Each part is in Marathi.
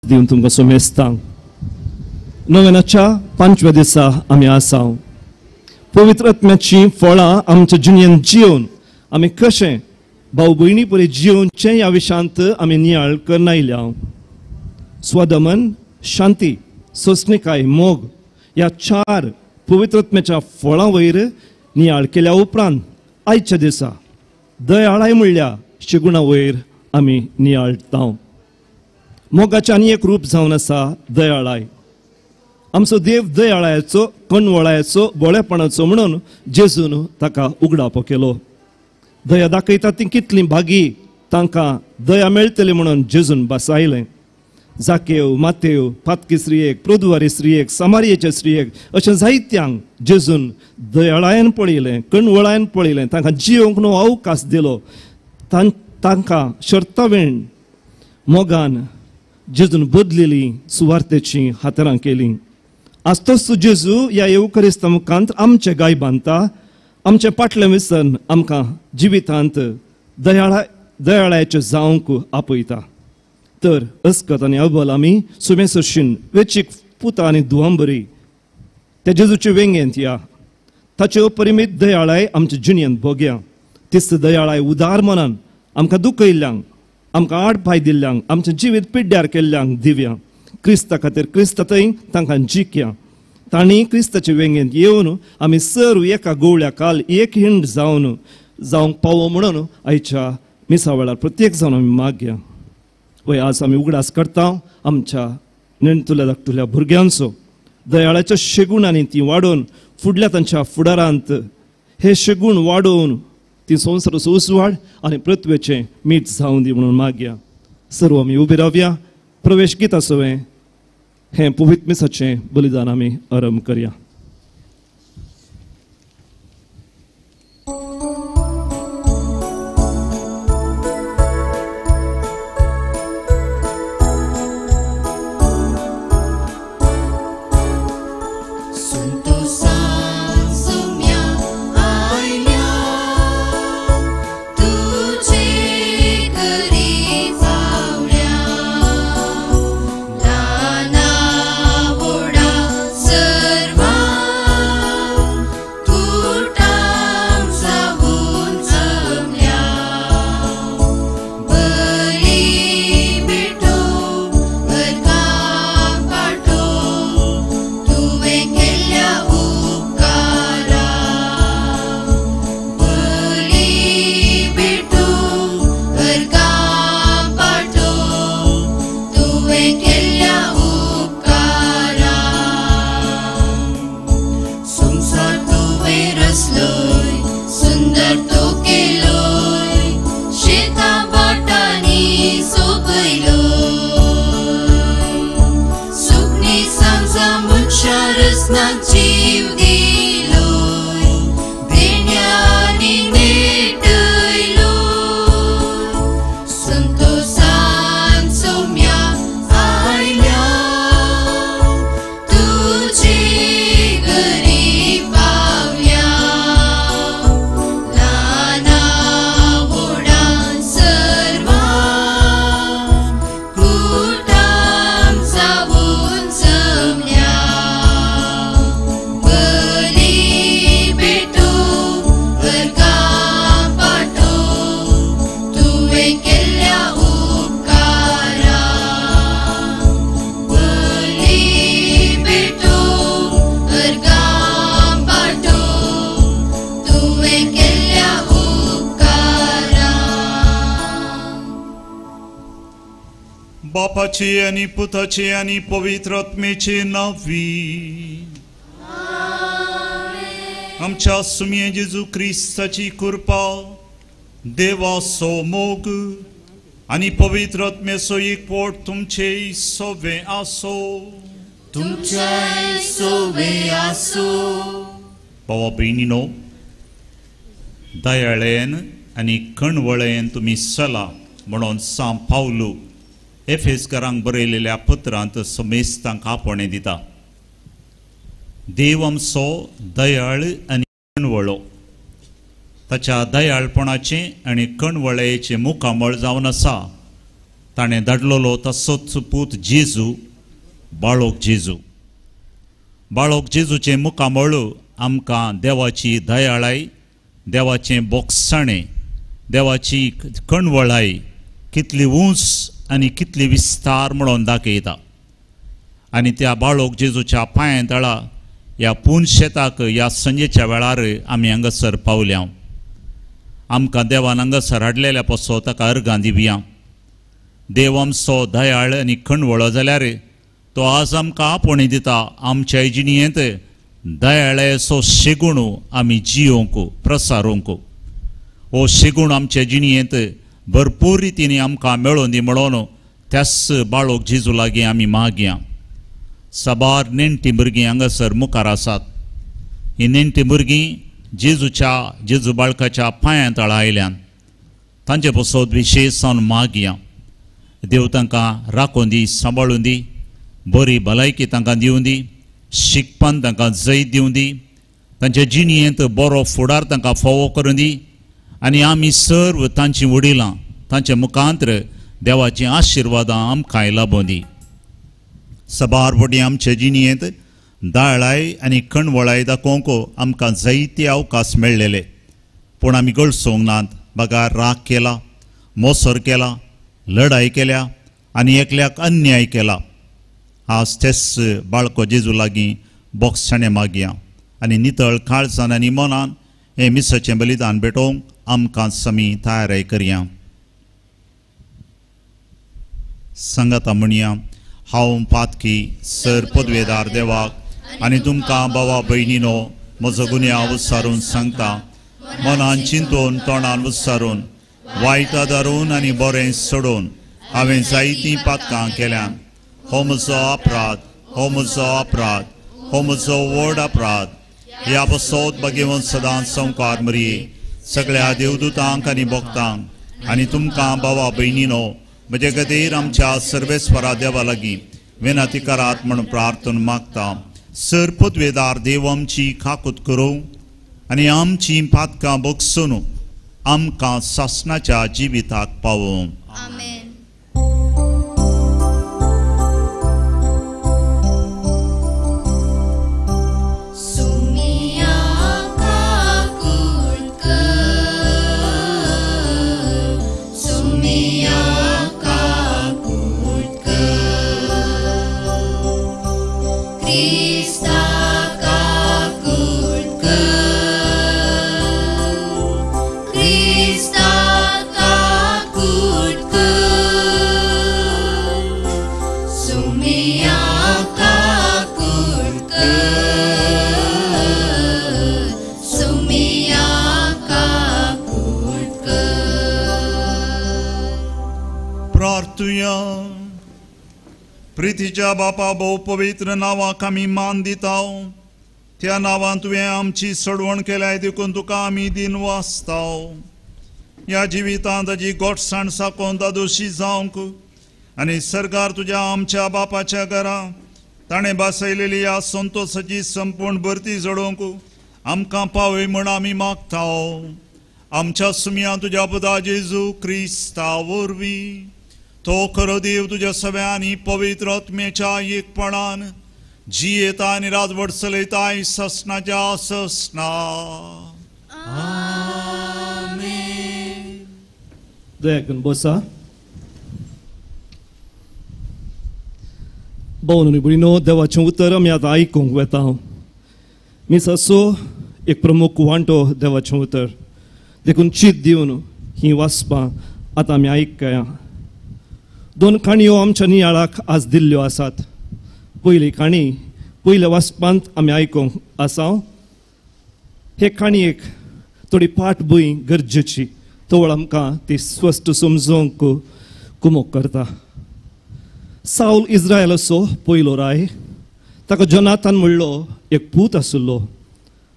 दिवन तुमकां सोमेस्तां नोवेनाच्या 5व्या दिसा आमी आसा पवित्र आत्म्याची फळां आमच्या जिणेंत जिवन आमी कशें भाऊ भयणी परी जिवनचें ह्या विशयांत आमी नियाळ करन आयल्या स्वदमन शांती सोंसणीकाय मोग ह्या 4 पवित्र आत्म्याच्या फळां वयर नियाळ केल्या उपरांत आयच्या दिसा दयाळाय म्हणल्या शिगुणा वयर आमी नियाळटा मोगाचें आनी एक रूप जावन आसा दयाळाय आमचो देव दयाळायचो कणवळायचो बोळेपणाचो म्हणून जेजून ताका उगडापो केलो दया दाखयता ती कितली भागी तांकां दया मेळटली म्हणून जेजून बसायलें जाकेव मातेव पातकी स्त्रियेक प्रदुवारी स्त्रियेक समारियेच्या स्त्रियेक अशें जायत्यांक जेजून दयाळायेन पळयलें कणवळायेन पळयलें तांकां जियोंक न्हू अवकाश दिलो तांकां शर्तावेण मोगान जेजून बदलेली सुवार्थेची हातरां केली आज तसो जेजू ह्या येवकरिस्त मुखांत आमचे गाय बांदता आमचे फाटलें विसर आमकां जिवितांत दयाळायेचें जावंक आपयता तर अस्कत आनी अबल आमी सुमेसशीन वेचीक पुता आनी दुआंबरी त्या जेजूचे वेंगेंत या ताचे अपरिमीत दयाळाय आमच्या जिणेंत भोगया तिस्त दयाळाय उदार मनान आमकां दुखयल्ल्यांक आमकां आडपाय दिल्ल्यांक आमचें जिवीत पिड्ड्यार केल्ल्यांक दिव्या क्रिस्ता खातीर क्रिस्तातय तांकां जिखया तांणी क्रिस्ताचे वेंगेंत येवन आमी सर्व एका गवळ्या काल एक हिंड जावंक पावो म्हणून आयच्या मिसा वेळार प्रत्येक जावन आमी मागया वय आज आमी उगडास करता आमच्या नेणतुल्या धाकटुल्या भुरग्यांचो दयाळाच्या शेगुणांनी ती वाडोवन फुडल्या तांच्या फुडारांत हे शेगूण वाडोवन ती संवसाराचो उसवाड आनी पृथ्वेचें मीठ जावं दी म्हणून मागया सर्व आमी उबे रावया प्रवेश गीत आसोवें हें पवित्र मिसाचें बलिदान आमी आरंभ करया बापाचे आणि पुताचे आणि पवित्र आत्मेचे नावी आमच्या सुमये जेजू ख्रिस्ताची कृपा देवाचो मोग आणि पवित्र आत्मेचो एकवट तुमचे सोवे आसो तुमचे सोवे आसो भावा भयणीनो दयाळेन आणि कणवळेन तुम्ही चला म्हणून सांग पावलो एफेसकारांक बरयलेल्या पत्रांत समेस्तांक आपणे दिता देव आमचो दयाळ आनी कणवळो ताच्या दयाळपणाचे आनी कणवळेचे मुखामळ जावन आसा ताणें धाडलोलो तसोच पूत जेजू बाळोक जेजू. बाळोक जेजूचे मुखामळ आमकां देवाची दयाळाय, देवाचें बोगसाणें, देवाची कणवळाय कितली उंच आनी कितली विस्तार म्हणून दाखयता. आनी त्या बाळोक जेजूच्या पांया तळा ह्या पुनशेताक ह्या संजेच्या वेळार आमी हांगासर पावल्या. आमकां देवान हांगासर हाडलेल्या पासो ताका अर्गां दिवया. देव आमचो दयाळ आनी कणवळो जाल्यार तो आज आमकां आपोवणी दिता आमच्या जिणेंत दयाळेचो शेगूण आमी जियोंक प्रसारूंक. हो शेगूण आमच्या जिणेंत भरपूर रितीन आमकां मेळोवन दी म्हणून त्याच बाळोक जेजू लागीं आमी मागया. साबार नेणटी भुरगीं हांगासर मुखार आसात. ही नेणटी भुरगीं जेजू बाळकाच्या पांया तळा आयल्यान तांचे पासत विशेश जावन मागया. देव तांकां राखून दी, सांबाळून दी, बरी भलायकी तांकां दिवं दी, शिकपान तांकां जैत दिवं दी, तांच्या जिणेंत बरो फुडार तांकां फोवो करून दी. आनी आमी सर्व तांची वडिलां तांच्या मुखांत्र देवाची आशिर्वादां आमकां लाभूं दी. सबार वडी आमच्या जिणेंत दयाळाय आनी कणवळाय दाखोवंक आमकां जायते अवकाश मेळ्ळेले, पूण आमी गळसोवंक नात. बगार राग केला, मोसर केला, लढाई केल्या आनी एकल्याक अन्याय केला. आज तेच बाळको जेजू लागीं बोगसाणें मागया आनी नितळ काळजान आनी मनान हें मिसाचें बलिदान भेटोवंक आमकां समी तयाराय करया. सांगाता म्हणया, हांव पातकी सर पदवेदार देवाक आनी तुमकां भावा भयणीनो म्हजो गुन्यांव विचारून सांगता. मनान चिंतून तोंडान विचारून वायटा धरून आनी बरें सोडून हांवें जायतीं पातकां केल्यान. हो म्हजो अपराध, हो म्हजो अपराध, हो म्हजो व्हड अपराध. ह्या बसत भगवंत सदांच संवकार मरये सगळ्या देवदूतांक आनी भक्तांक आनी तुमकां भावा भयणीनो म्हजे खातीर आमच्या सर्वेस्परा देवा लागीं विनंती करात म्हूण प्रार्थना मागता. सर पदवेदार देव आमची काकूत करूं आनी आमची पातकां बोगसून आमकां सासणाच्या जिविताक पावोवं. आमेन. प्रितीच्या बापा भोव पवित्र नावाक आमी मान दिता. त्या नांवान तुवें आमची सोडवण केल्याय देखून तुका आमी दिन वाचता. ह्या जिवितांत ताजी गोठसाण साकोन दोशी जावंक आनी सरकार तुज्या आमच्या बापाच्या घरा ताणें बसयलेली ह्या संतोशाची संपूर्ण भरती जोडोवंक आमकां पावय म्हूण आमी मागता. आमच्या सुमया तुज्या पुता जेजू क्रिस्ता वरवीं तो खरो देव तुज्या सगळ्यांनी पवित्र आत्म्याच्या एकपणान जियेता आनी राजवट चलयताय ससनाच्या ससना. आमेन. दया करून बसा. भावनी भयणीनो, देवाचें उतर आमी आतां आयकूंक वेता. मिसाचो एक प्रमुख वांटो देवाचें उतर देखून चीत दिवन ही वाचपां आतां आमी आयकया. दोन काणयो आमच्या नियाळाक आज दिल्ल्यो आसात. पयली काणी पयल्या वाचपांत आमी आयकूंक आसा. हे काणयेक थोडी पाठभूंय गरजेची, तवळ आमकां ती स्पश्ट समजोवंक कुमक करता. साऊल इस्रायलाचो पयलो राय. ताका जोनाथन म्हणलो एक पूत आशिल्लो.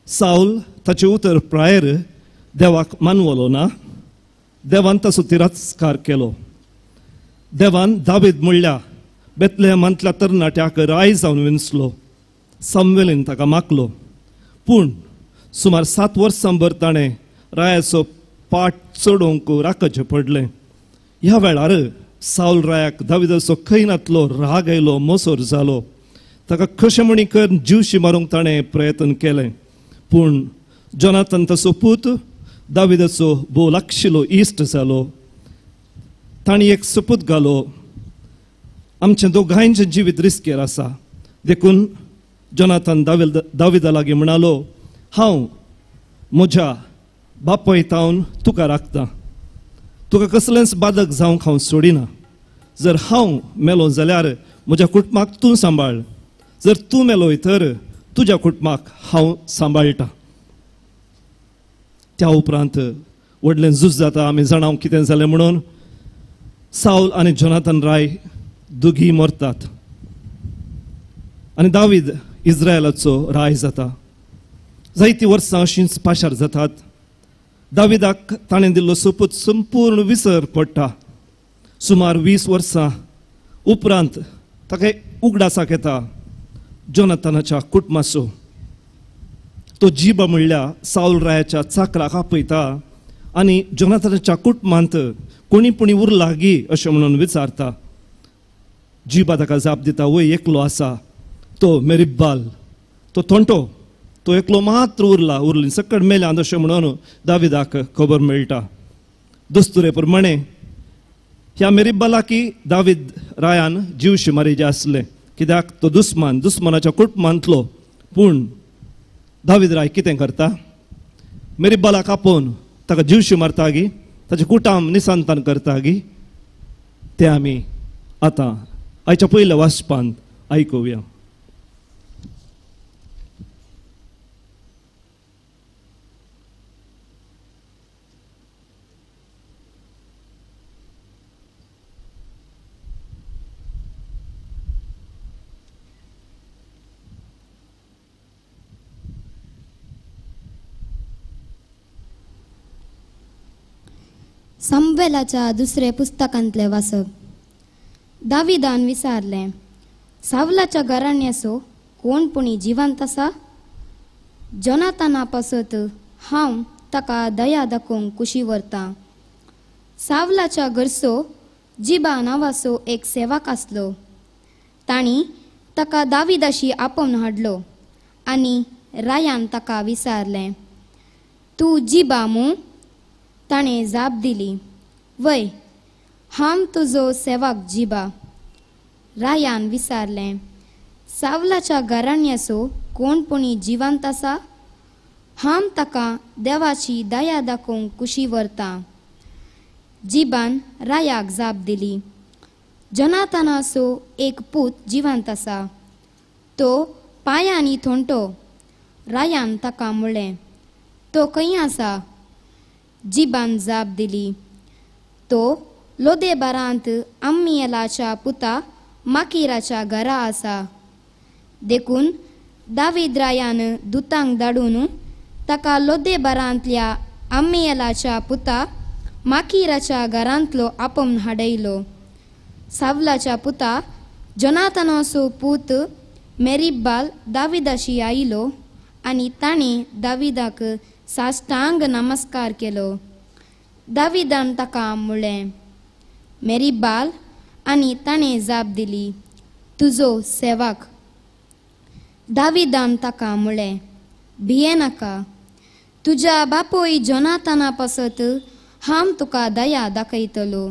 साऊल ताचे उतर प्रायर देवाक मानवलो ना. देवान ताचो तिरस्कार केलो. देवान दावीद म्हणल्या बेतलेहमांतल्या तरणाट्याक राय जावन विंचलो. सामुएलीन ताका मागलो, पूण सुमार 7 वर्सां भर ताणें रायाचो पाट चडोवंक राखचें पडलें. ह्या वेळार साऊल रायाक दाविदाचो खैनातलो राग आयलो मोसोर जालो ताका कशें म्हणी कर जीवशी मारूंक ताणें प्रयत्न केलें पूण जोनाथन ताचो पूत दाविदाचो भोव लागशिल्लो इश्ट जालो ताणी एक सपूत घालो आमचें दोगांयचें जिवीत रिस्केर आसा देखून जोनाथन दाविदा लागीं म्हणालो हांव म्हज्या बापायतावन तुका राखता तुका कसलेंच बादक जावंक हांव सोडिना जर हांव मेलो जाल्यार म्हज्या कुटुंबाक तूं सांबाळ जर तूं मेलोय तर तुज्या कुटुंबाक हांव सांबाळटा त्या उपरांत व्हडलें झूज जाता आमी जाणां कितें जालें म्हणून साऊल आनी जोनाथन राय दोगी मरतात आनी दावीद इस्रायलाचो राय जाता जायतीं वर्सां अशींच पाशार जातात दाविदाक ताणें दिल्लो सोपूत संपूर्ण विसर पडटा सुमार 20 वर्सां उपरांत ताका उगडासाक येता जोनाथनाच्या कुटुंबाचो तो जिबा म्हणल्यार साऊल रायाच्या चाकराक आपयता आनी जोनाथनाच्या कुटुंबांत कोणी पुणी उरला गी अशें म्हणून विचारता जिबा ताका जाप दिता वय एकलो आसा तो मेरिब्बाल तो तोंटो तो एकलो मात्र उरली सकड मेल्यात अशें म्हणून दाविदाक खबर मेळटा दस्तुरे प्रमाणे ह्या मेरिब्बालाकी दावीद रायान जीवशी मारिजे आसले कित्याक तो दुस्मानाच्या कुटुंबांतलो पूण दावीद राय कितें करता मेरिब्बालाक आपोवन ताका जीवशी मारता गी ताचें कुटाम निसांतान करता गी तें आमी आतां आयच्या पयल्या वाचपांत आयकुया सामुएलाच्या दुसरे पुस्तकांतले वाचप दाविदान विचारले सावलाच्या घराण्याचो कोण पुणी जिवंत आसा जोनाथना पासत हांव ताका दया दाखोवंक कुशी व्हरता सावलाच्या घरचो जिबा नांवाचो एक सेवक आसलो ताणी ताका दाविदाशी आपोवन हाडलो आनी रायान ताका विचारले तूं जिबा मू ताणें जाप दिली वय हांव तुजो सेवक जिबा रायान विचारलें सावलाच्या घराण्याचो कोण पुणी जिवंत आसा हांव ताका देवाची दया दाखोवंक कुशी व्हरता जिबान रायाक जाप दिली जोनाथनाचो एक पूत जिवंत आसा तो पांयांनी थोंटो रायान ताका म्हणलें तो खंय आसा जिबान जाप दिली तो लोदेबारांत आम्मिएलाच्या पुता माकीराच्या घरा आसा देखून दावीद रायान दुतांक धाडून ताका लोदेबारांतल्या आम्मिएलाच्या पुता माकीराच्या घरांतलो आपोवन हाडयलो सावलाच्या पुता जोनाथनाचो पूत मेरिब्बाल दाविदाशी आयलो आनी ताणें दाविदाक साष्टांग नमस्कार केलो दाविदान ताका म्हणलें मेरिब्बाल आनी ताणें जाप दिली तुजो सेवक दाविदान ताका म्हणलें भिये नाका तुज्या बापोय जोनाथना पासत हांव तुका दया दाखयतलो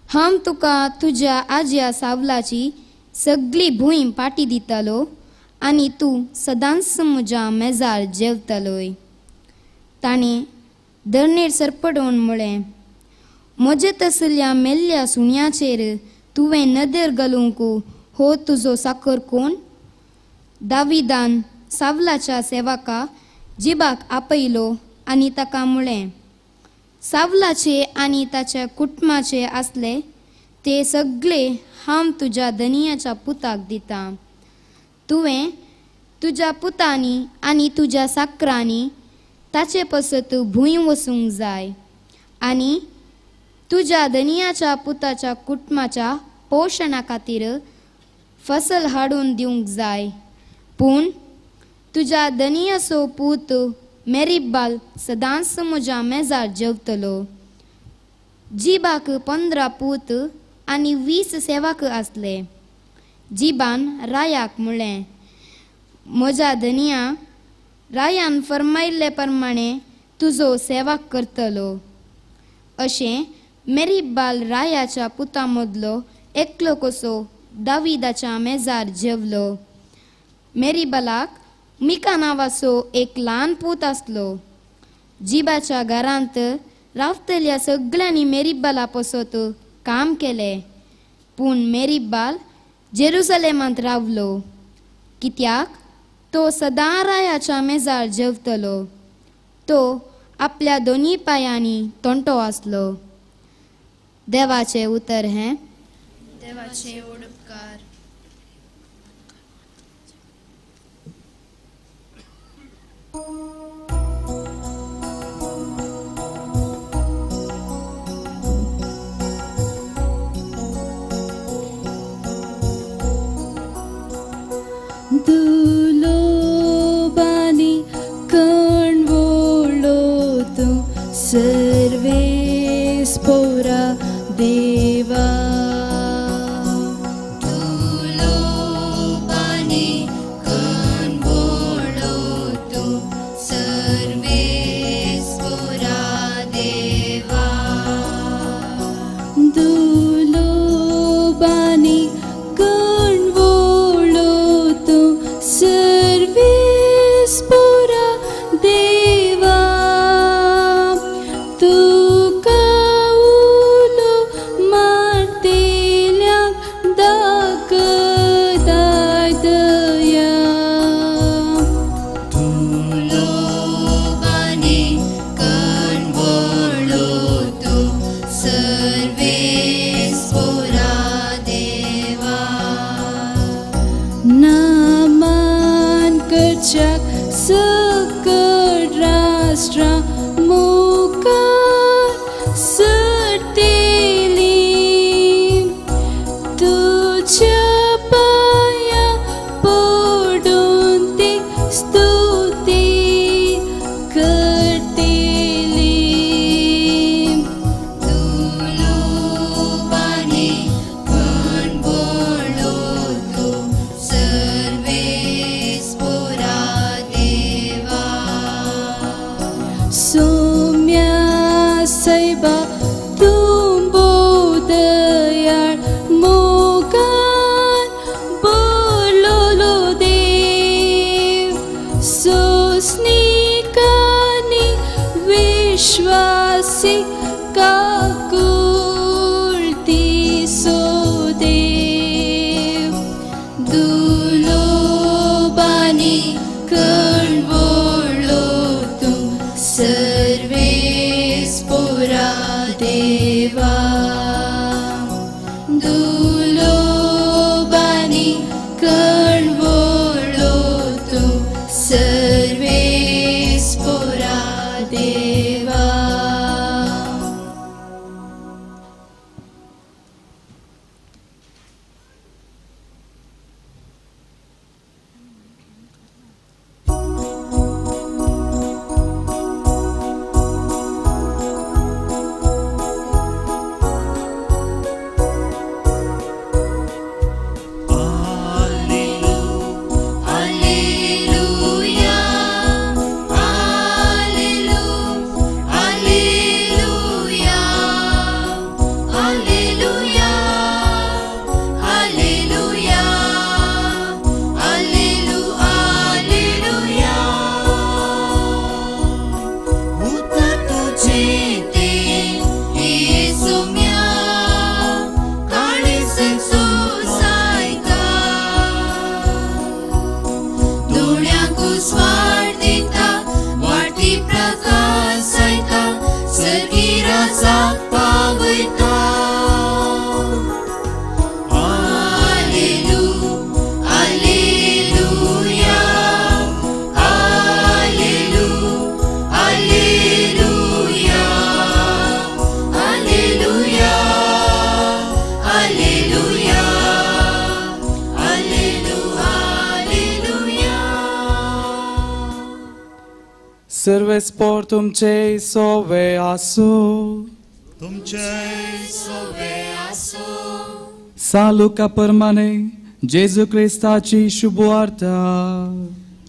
हांव तुका तुज्या आज्या सावलाची सगळी भूंय पाटी दितलो आनी तूं सदांच म्हज्या मेजार जेवतलोय ताणें धरणेर सरपडोवन म्हळें म्हजे तसल्या मेल्ल्या सुण्याचेर तुवें नदर घालूंक हो तुजो साकर कोण दाविदान सावलाच्या सेवका जिबाक आपयलो आनी ताका म्हळें सावलाचे आनी ताच्या कुटुंबाचे आसले ते सगळे हांव तुज्या धनियाच्या पुताक दिता तुवें तुज्या पुतांनी आनी तुज्या साकरांनी ताचे पासत भूंय वसूंक जाय आनी तुज्या धनियाच्या पुताच्या कुटुंबाच्या पोशणा खातीर फसल हाडून दिवंक जाय पूण तुज्या धनियाचो पूत मेरिब्बाल सदांच म्हज्या मेजार जेवतलो जिबाक 15 पूत आनी 20 सेवक आसले. जिबान रायाक म्हळें, म्हज्या धनिया, रायान फरमायल्ले प्रमाणे तुजो सेवक करतलो. अशें मेरीबाल रायाच्या पुता मदलो एकलो कसो दाविदाच्या मेजार जेवलो. मेरीबालाक मिका नांवाचो एक ल्हान पूत आसलो. जिबाच्या घरांत रावतल्या सगळ्यांनी मेरीबाला पसत काम केलें. पूण मेरीबाल जेरुसलेमांत रावलो, कित्याक तो सदां रायाच्या मेजार जेवतलो. तो आपल्या दोनी पायांनी तोंटो आसलो. देवाचें उतर हें. देवाचे उपकार. दुलोबानी कणवोळो तूं सर्वेस पोरा देवा. दुलोबानी कणवोळो तूं सर्वेस पोरा देवा. दुलोबानी कणवोळो तूं सर्वेस पोरा देवा. तुका उलो मारतेल्यांक दाखयताय दया. दुलोबानी कणवोळो तूं सर्वेस पोरा देवा. नामान करच्याक सकट राष्ट्रां मुखार सरतेलीं. तुज्या पांयां पडून ती स्तुती करतेलीं. दुलोबानी कणवोळो तूं सर्वेस पोरा देवा. सौम्या सैबा तुंबो दयाळ मोगान बोलोलो देव. सोसनिकांनी विश्वासी काकुळती सो देव. दुलोबानी कणवोळो तूं सर्वेस पोरा देवा. दुलोबानी कणवोळो तूं सर्वेस पोरा देवा. Alleluia, alleluia, alleluia, alleluia, alleluia. Utar तुझे ते येसू म्या काळीज सोसायता. दोळ्यांकू स्वार दिता वाटी प्रकाशयता. सर्गिराजाक पावयता. Alleluia, alleluia, alleluia, alleluia, alleluia. Serves portum cei sove asu. तुमचे सोवे आसो सालुका परमाने जेजू क्रिस्ताची शुभवार्ता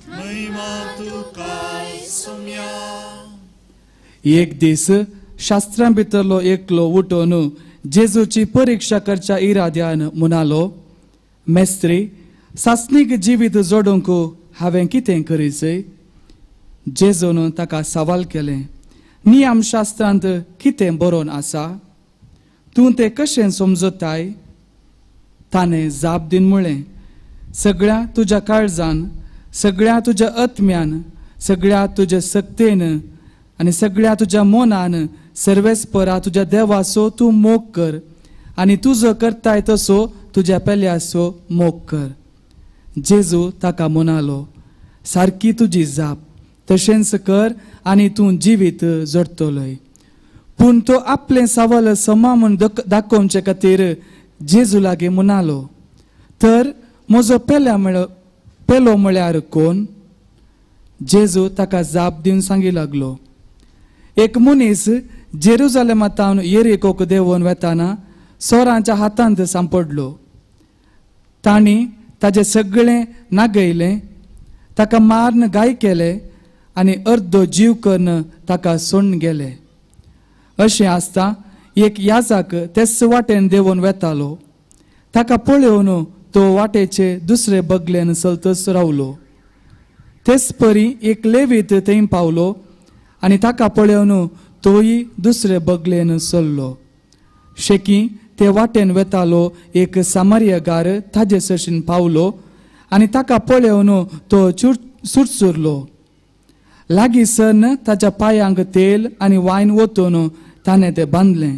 महिमा तुकाय सुम्या. एक दीस शास्त्रां भितरलो एकलो उठून जेजूची परीक्षा करच्या इराद्यान म्हणालो, मेस्त्री, सासणीक जिवीत जोडूंक हांवें कितें करीचें? जेजून ताका सवाल केलें, नियम शास्त्रांत कितें बरोवन आसा? तूं तें कशें समजताय? ताणें जाप दिवन म्हणलें, सगळ्या तुज्या काळजान, सगळ्या तुज्या आत्म्यान, सगळ्या तुज्या सक्तेन आनी सगळ्या तुज्या मोनान सर्वेस्परा तुज्या देवाचो तूं मोग कर आनी तुजो करताय तसो तुज्या पेल्याचो मोग कर. जेजू ताका म्हणालो, सारकी तुजी जाप, तशेंच कर आनी तूं जिवीत जोडटलोय. पूण तो आपलें सवाल समा म्हूण दाखोवचे खातीर जेजू लागीं म्हणालो, तर म्हजो पेलो म्हळ्यार कोण? जेजू ताका जाप दिवन सांगी लागलो, एक मनीस जेरुजालेमांतावन येरिकोक देंवून वेताना सोरांच्या हातांत सांपडलो. तांणी ताजें सगळें नागयलें, ताका मारन घाय केले आनी अर्दो जीव करून ताका सोडून गेले. अशें आसता एक याजक तेच वाटेन देंवून वेतालो. ताका पळोवन तो वाटेचे दुसरे बगलेन चलतच रावलो. तेच परी एक लेवीत थंय पावलो आनी ताका पळोवन तोय दुसरे बगलेन चल्लो. शेकी ते वाटेन वेतालो एक सामारियगार ताजे सरशीन पावलो आनी ताका पळोवन तो सुटसुरलो. लागींसन ताच्या पांयांक तेल आनी वायन ओतून ताणें तें बांदलें.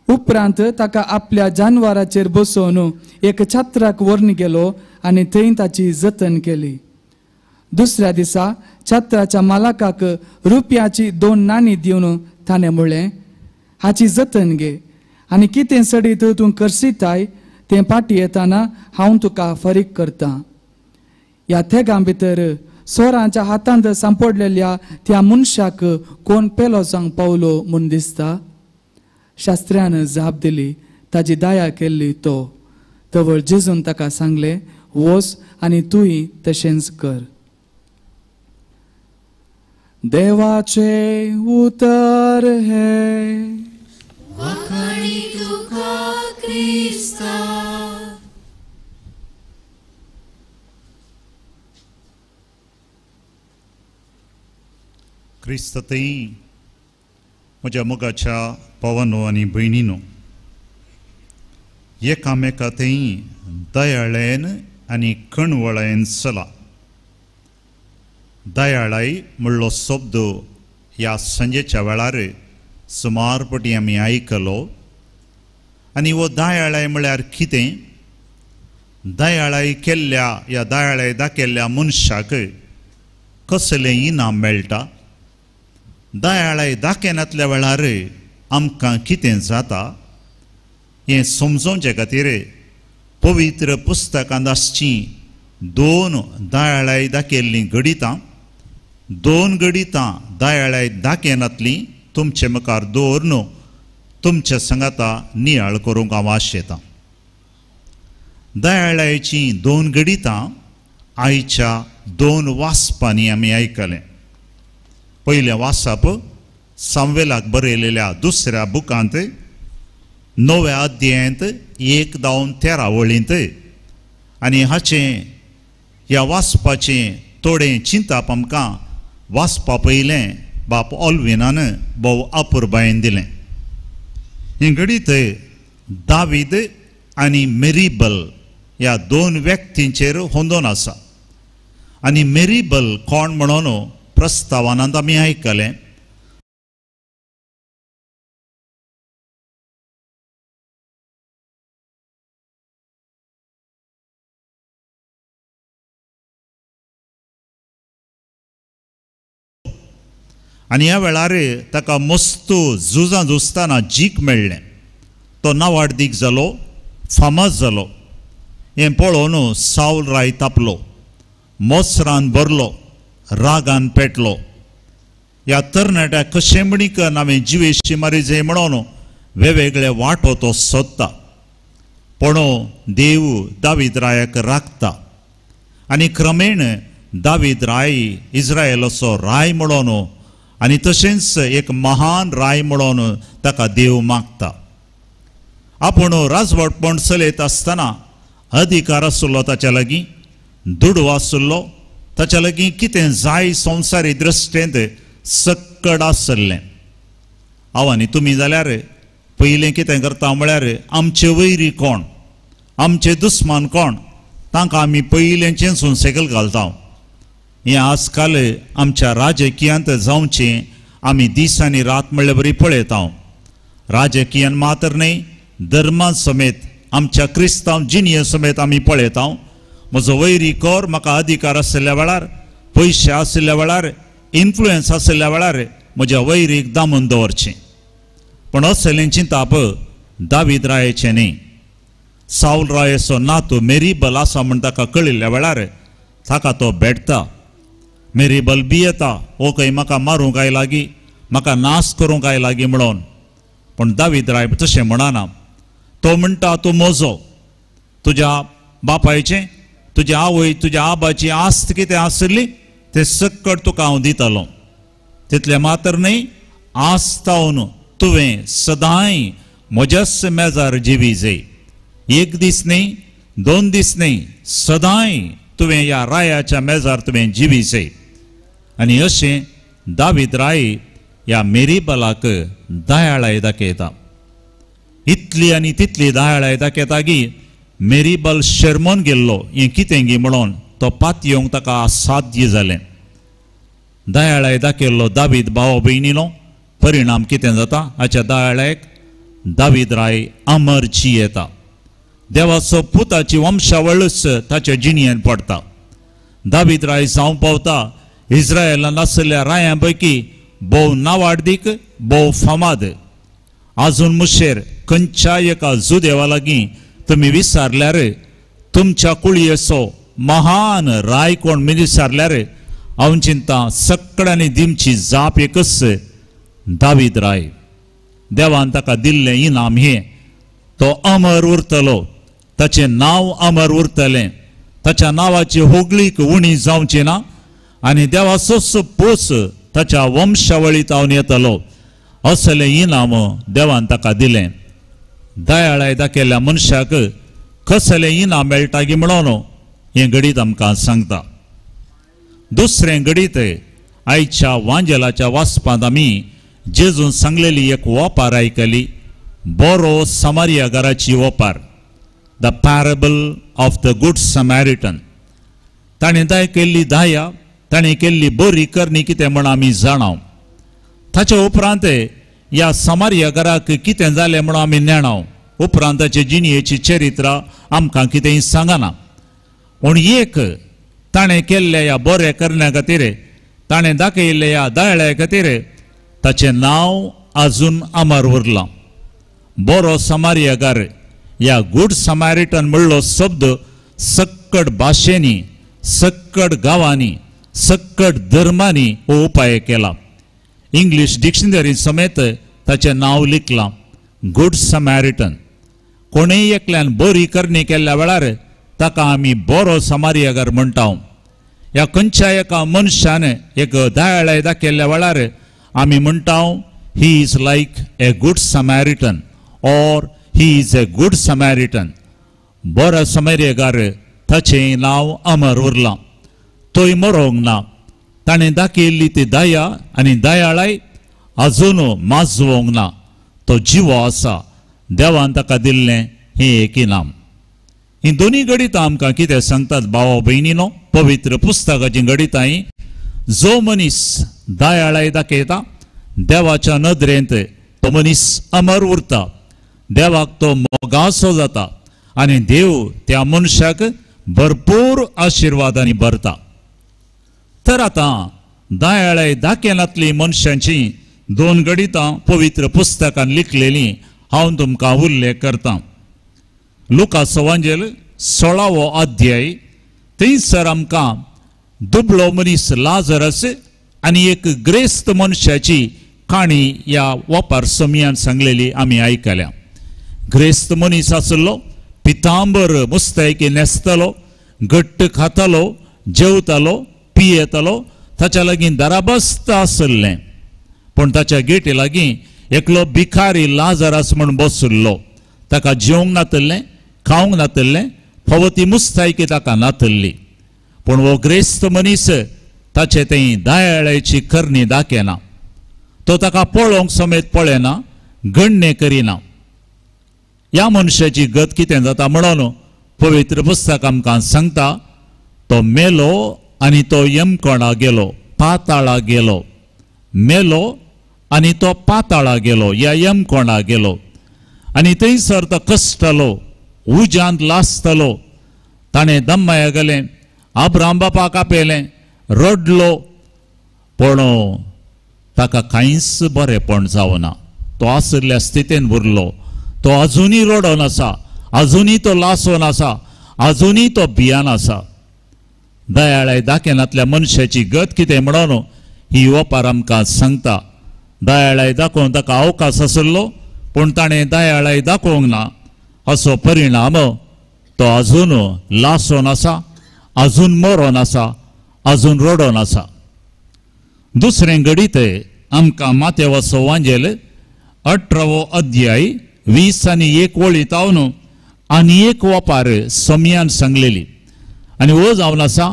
उपरांत ताका आपल्या जानवराचेर बसोवन एक छत्राक व्हरून गेलो आनी थंय ताची जतन केली. दुसऱ्या दिसा छत्राच्या मालकाक रुपयाची 2 नाणी दिवन ताणें म्हणलें, हाची जतन घे आनी कितें सडीत तूं करसिताय तें पाटी येताना हांव तुका फारीक करतां. ह्या तेगां भितर सोरांच्या हातांत सांपडलेल्या त्या मनशाक कोण पेलो जावंक पावलो म्हूण दिसता? शास्त्र्यान जाप दिली, ताजी दया केल्ली तो. तवळ जेजून ताका सांगलें, वच आनी तूंय तशेंच कर. देवाचे उतर हे वखणी तुका क्रिस्ता. क्रिस्ततई म्हज्या मोगाच्या पवनो आनी भयणीनो, एकामेकांतय दयाळेन आनी कणवळेन चला. दयाळाई म्हणलो शब्द ह्या संजेच्या वेळार सुमार पटी आमी आयकलो. आनी हो दयाळाय म्हळ्यार कितें? दयाळाय केल्ल्या या दयाळाय दाखयल्ल्या मनशाक कसलें इनाम मेळटा? दयाळाय दाखयनातल्या वेळार आमकां कितें जाता हें समजोवचे खातीर पवित्र पुस्तकांत आसचीं 2 दयाळाय दाखयल्लीं गणितां, 2 गणितां दयाळाय दाखयनातलीं तुमचे मुखार दवरून तुमच्या संगाता नियाळ करूंक हांव आशेतां. दयाळायचीं 2 गणितां आयच्या 2 वासपांनी आमी आयकलें. पयलें वासप सामुएलाक बरयलेल्या दुसऱ्या बुकांत 9व्या अध्यायांत 1-13 वळींत. आनी ह्या वाचपाचें थोडें चिंतप आमकां वाचपा पयलें बाप ऑल्विनान भोव अपुर्बायेन दिलें. हें गणित दावीद आनी मेरीबल ह्या 2 व्यक्तींचेर होंदोन आसा. आनी मेरीबल कोण म्हणून प्रस्तावानांत आमी आयकलें. आनी ह्या वेळार ताका मस्त झुजां झुजताना जीक मेळ्ळें. तो नावाडदीक जालो, फामाद जालो. हें पळोवन साऊल राय तापलो, मोसरान भरलो, रागान पेटलो. ह्या तरणाट्या कशेंबणीक हांवें जिवेशी मारी जाय म्हणून वेगवेगळे वाटो तो सोदता पण देव दावीद रायाक राखता आनी क्रमेण दावीद राय इस्रायेलाचो राय म्हणून आनी तशेंच एक महान राय म्हणून ताका देव मागता. आपूण राजवटपण चलयत आसतना अधिकार आसलो ताच्या लागीं, दुडू आसलो ताच्या लागीं, कितें जाय संवसारी दृश्टेंत सक्कड आसलें. हांव आनी तुमी जाल्यार पयलें कितें करता म्हळ्यार आमचे वैरी कोण, आमचे दुस्मान कोण, तांकां आमी पयलेंचें सुसेगल घालता. हें आजकाल आमच्या राजकियांत जावचें आमी दीस आनी रात म्हणले बरी पळयता. राजकियान मात्र न्ही, धर्मान समेत, आमच्या क्रिस्तांव जिणये समेत आमी पळयता. म्हजो वैरी कोर म्हाका अधिकार आसल्या वेळार, पयशे आसल्या वेळार, इन्फ्लुएन्स आसल्या वेळार म्हज्या वैरीक दामून दवरचें. पण असलें चिंताप दावीद रायाचें न्ही. साऊल रायाचो नातू मेरीबल आसा म्हण ताका कळिल्ल्या वेळार ताका तो भेटता. मेरीबल भियेता, ओ खंय म्हाका मारूंक काय लागीं, म्हाका नाश करूंक काय लागीं म्हणून. पण दावीद राय तशें म्हणना. तो म्हणटा तूं म्हजो, तुज्या बापायचें, तुज्या आवय, तुज्या आबाची आस्त कितें आसली तें सक्कड तुका हांव दितलो. तितलें मात्र न्ही, आस्तावन तुवें सदांय म्हज्याच मेजार जिवी जाय. एक दीस न्ही, 2 दीस न्ही, सदांय तुवें ह्या रायाच्या मेजार तुवें जिवी जाय. आनी अशें दावीद राय ह्या मेरीबलाक दयाळाय दाखयता. इतली आनी तितली दयाळाय दाखयता की मेरीबल शर्मोन गेल्लो हें कितें गी म्हणून तो पातयेवंक ताका असाध्य जालें. दयाळाय दाखयल्लो दावीद भाव भयणीनो परिणाम कितें जाता? हाच्या दयाळायक दावीद राय अमर जियेता. देवाचो पुताची वंशावळच ताच्या जिणयेन पडटा. दावीद राय जावं पावता इस्रायेलान आसलेल्या रायां पैकी भोव नावाडदीक, भोव फामाद. आजून मुशेर खंयच्याय एका जुदेवा लागीं तुमी विचारल्यार तुमच्या कुळयेचो महान राय कोण मी विचारल्यार हांव चिंता सक्कडांनी दिमची जाप एकच, दावीद राय. देवान ताका दिल्लें इनाम हें, तो अमर उरतलो, ताचें नांव अमर उरतलें, ताच्या नांवाची होगळीक उणी जावची ना आनी देवाचोच पोस ताच्या वंशावळींत हांव येतलो असलें इनाम देवान ताका दिलें. दयाळाय दाखयल्ल्या मनशाक कसलें इनाम मेळटा गी म्हणून हें घडीत आमकां सांगता. दुसरें घडीत आयच्या वांजेलाच्या वाचपांत आमी जेजून सांगलेली एक वोपार आयकली, बरो समारियागाराची वोपार, the parable of the good समॅरिटन. ताणें केल्ली दया, ताणें केल्ली बरी करणी कितें म्हण आमी जाणाव. ताचे उपरांत ह्या समारियागाराक कितें जालें म्हणून आमी नेणाव. उपरांत ताचे जिणयेची चरित्र आमकां कितेंय सांगना. पूण एक ताणें केल्ल्या ह्या बऱ्या करण्या खातीर, ताणें दाखयल्ल्या ह्या दयाळ्या खातीर ताचें नांव आजून अमर उरलां. बरो समारियागार ह्या गुड समारिटन म्हणलो शब्द सक्कड भाशेनी, सक्कड गांवांनी, सक्कड धर्मांनी हो उपाय केला. इंग्लीश डिक्शनरी समेत ताचें नांव लिखलां, गुड समॅरिटन. कोणेय एकल्यान बरी करणी केल्ल्या वेळार ताका आमी बरो समारियागार म्हणटा. ह्या खंयच्या एका मनशान एक दयाळाय दाखयल्ल्या वेळार आमी म्हणटा, he is like a good Samaritan or he is a good Samaritan. बरो समारियागार ताचें नांव अमर उरलां. तोय मरोंक ना. ताणें दाखयल्ली ती दया आनी दयाळाय आजून माजवोंक ना. तो जिवो आसा. देवान ताका दिल्लें हें एक इनाम. ही दोनी गणितां आमकां कितें सांगतात भाव भयणीनो? पवित्र पुस्तकाची गणितां, जो मनीस दयाळाय दाखयता देवाच्या नदरेंत तो मनीस अमर उरता. देवाक तो मोगासो जाता आनी देव त्या मनशाक भरपूर आशिर्वादांनी भरता. तर आतां दयाळाय दाखयनातली मनशांची 2 गणितां पवित्र पुस्तकान लिखलेलीं हांव तुमकां उल्लेख करतां. लुकाचो वांजेल 16वो अध्याय. थंयसर आमकां दुबळो मनीस लाजरस आनी एक ग्रेस्त मनशाची काणी या वपार समियान सांगलेली आमी आयकल्या. ग्रेस्त मनीस आसलो, पितांबर मुस्तायकी न्हेसतलो, घट्ट खातालो, जेवतालो, पियेतालो, ताच्या लागीं दाराबस्त आसलें. पूण ताच्या गेटी लागीं एकलो भिकारी लाजारास म्हूण बसुल्लो. ताका जेवंक नातल्लें, खावंक नातल्लें, फवती मुस्तायकी ताका नातल्ली. पूण वो ग्रेस्त मनीस ताचे तें दयाळेची करणी दाखयना. तो ताका पळोवंक समेत पळयना, गण्य करिना. ह्या मनशाची गत कितें जाता म्हणून पवित्र पुस्तक आमकां सांगता, तो मेलो आनी तो यमकोणा गेलो, पाताळा गेलो. मेलो आनी तो पाताळा गेलो, या यमकोणा गेलो. आनी थंयसर तो कश्टलो, उज्यांत लासतलो. ताणें दम्माया गेलें, अब्राम बापाक आपयलें, रडलो, पूण ताका कांयच बरेंपण जावना. तो आशिल्ल्या स्थितीन उरलो. तो अजुनी रडोन आसा, अजुनी तो लासोन आसा, अजुनी तो भियान आसा. दयाळाय दाखयनातल्या मनशाची गत कितें म्हणून ही ओपार आमकां सांगता. दयाळाय दाखोवन ताका अवकाश आसलो, पूण ताणें दयाळाय दाखोवंक ना. असो परिणाम तो अजून लासोन आसा, अजून मरोन आसा, अजून रडोन आसा. दुसरें घडीत आमकां मातेवाचो वांजेल 18वो अध्याय 20 आनी 1 वळीतावन आनी एक ओपार समियान सांगलेली. आनी हो जावन आसा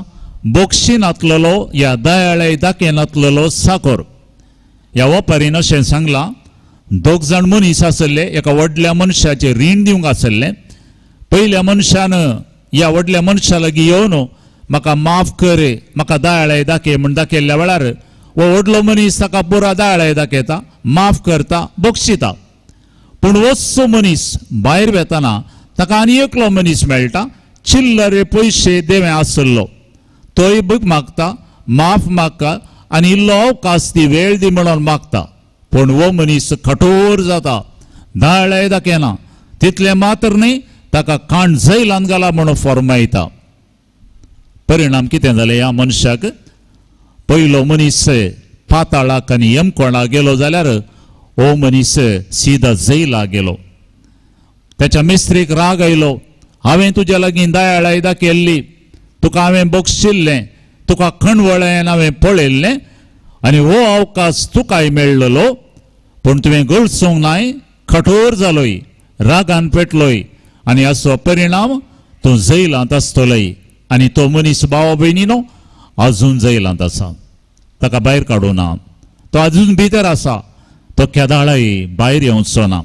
बोक्षीन आतलेलो या दयाळाय दाखयन आतलेलो साकोर. ह्या ओपारीन अशें सांगलां, 2 जाण मनीस आसले, एका व्हडल्या मनशाचें रीण दिवंक आसलें. पयल्या मनशान ह्या व्हडल्या मनशा लागीं येवन म्हाका माफ कर, म्हाका दयाळाय दाखय म्हूण दाखयल्ल्या वेळार वो व्हडलो मनीस ताका पुरा दयाळाय दाखयता, माफ करता, बक्षिता. पूण वचचो मनीस भायर वेताना ताका आनी एकलो मनीस मेळटा, चिल्लरे पयशे देवें आसलो. तोय बूक मागता, माफ मागता आनी इल्लो अवकाश दी, वेळ दी म्हणून मागता. पूण वो मनीस कठोर जाता, दयाळाय दाखयना. तितलें मात्र न्ही, ताका काण जैलान घाला म्हणून फॉर्मायता. परिणाम कितें जालें ह्या मनशाक? पयलो मनीस पाताळाक आनी यमकोणा गेलो जाल्यार हो मनीस सीधा जैला गेलो. त्याच्या मेस्त्रीक राग आयलो, हांवें तुज्या लागीं दयाळाय दाखयल्ली, तुका हांवें बक्षिल्लें, तुका खणवळेन हांवें पळयल्लें आनी हो अवकाश तुकाय मेळ्ळलो, पूण तुवें गळसोंक नाय, कठोर जालोय, रागान पेटलोय आनी असो परिणाम तूं जैलांत आसतलोय. आनी तो मनीस भावा भयणीनो अजून जैलांत आसा, ताका भायर काडूं ना. तो अजून भितर आसा, तो केदाळाय भायर येवचो ना.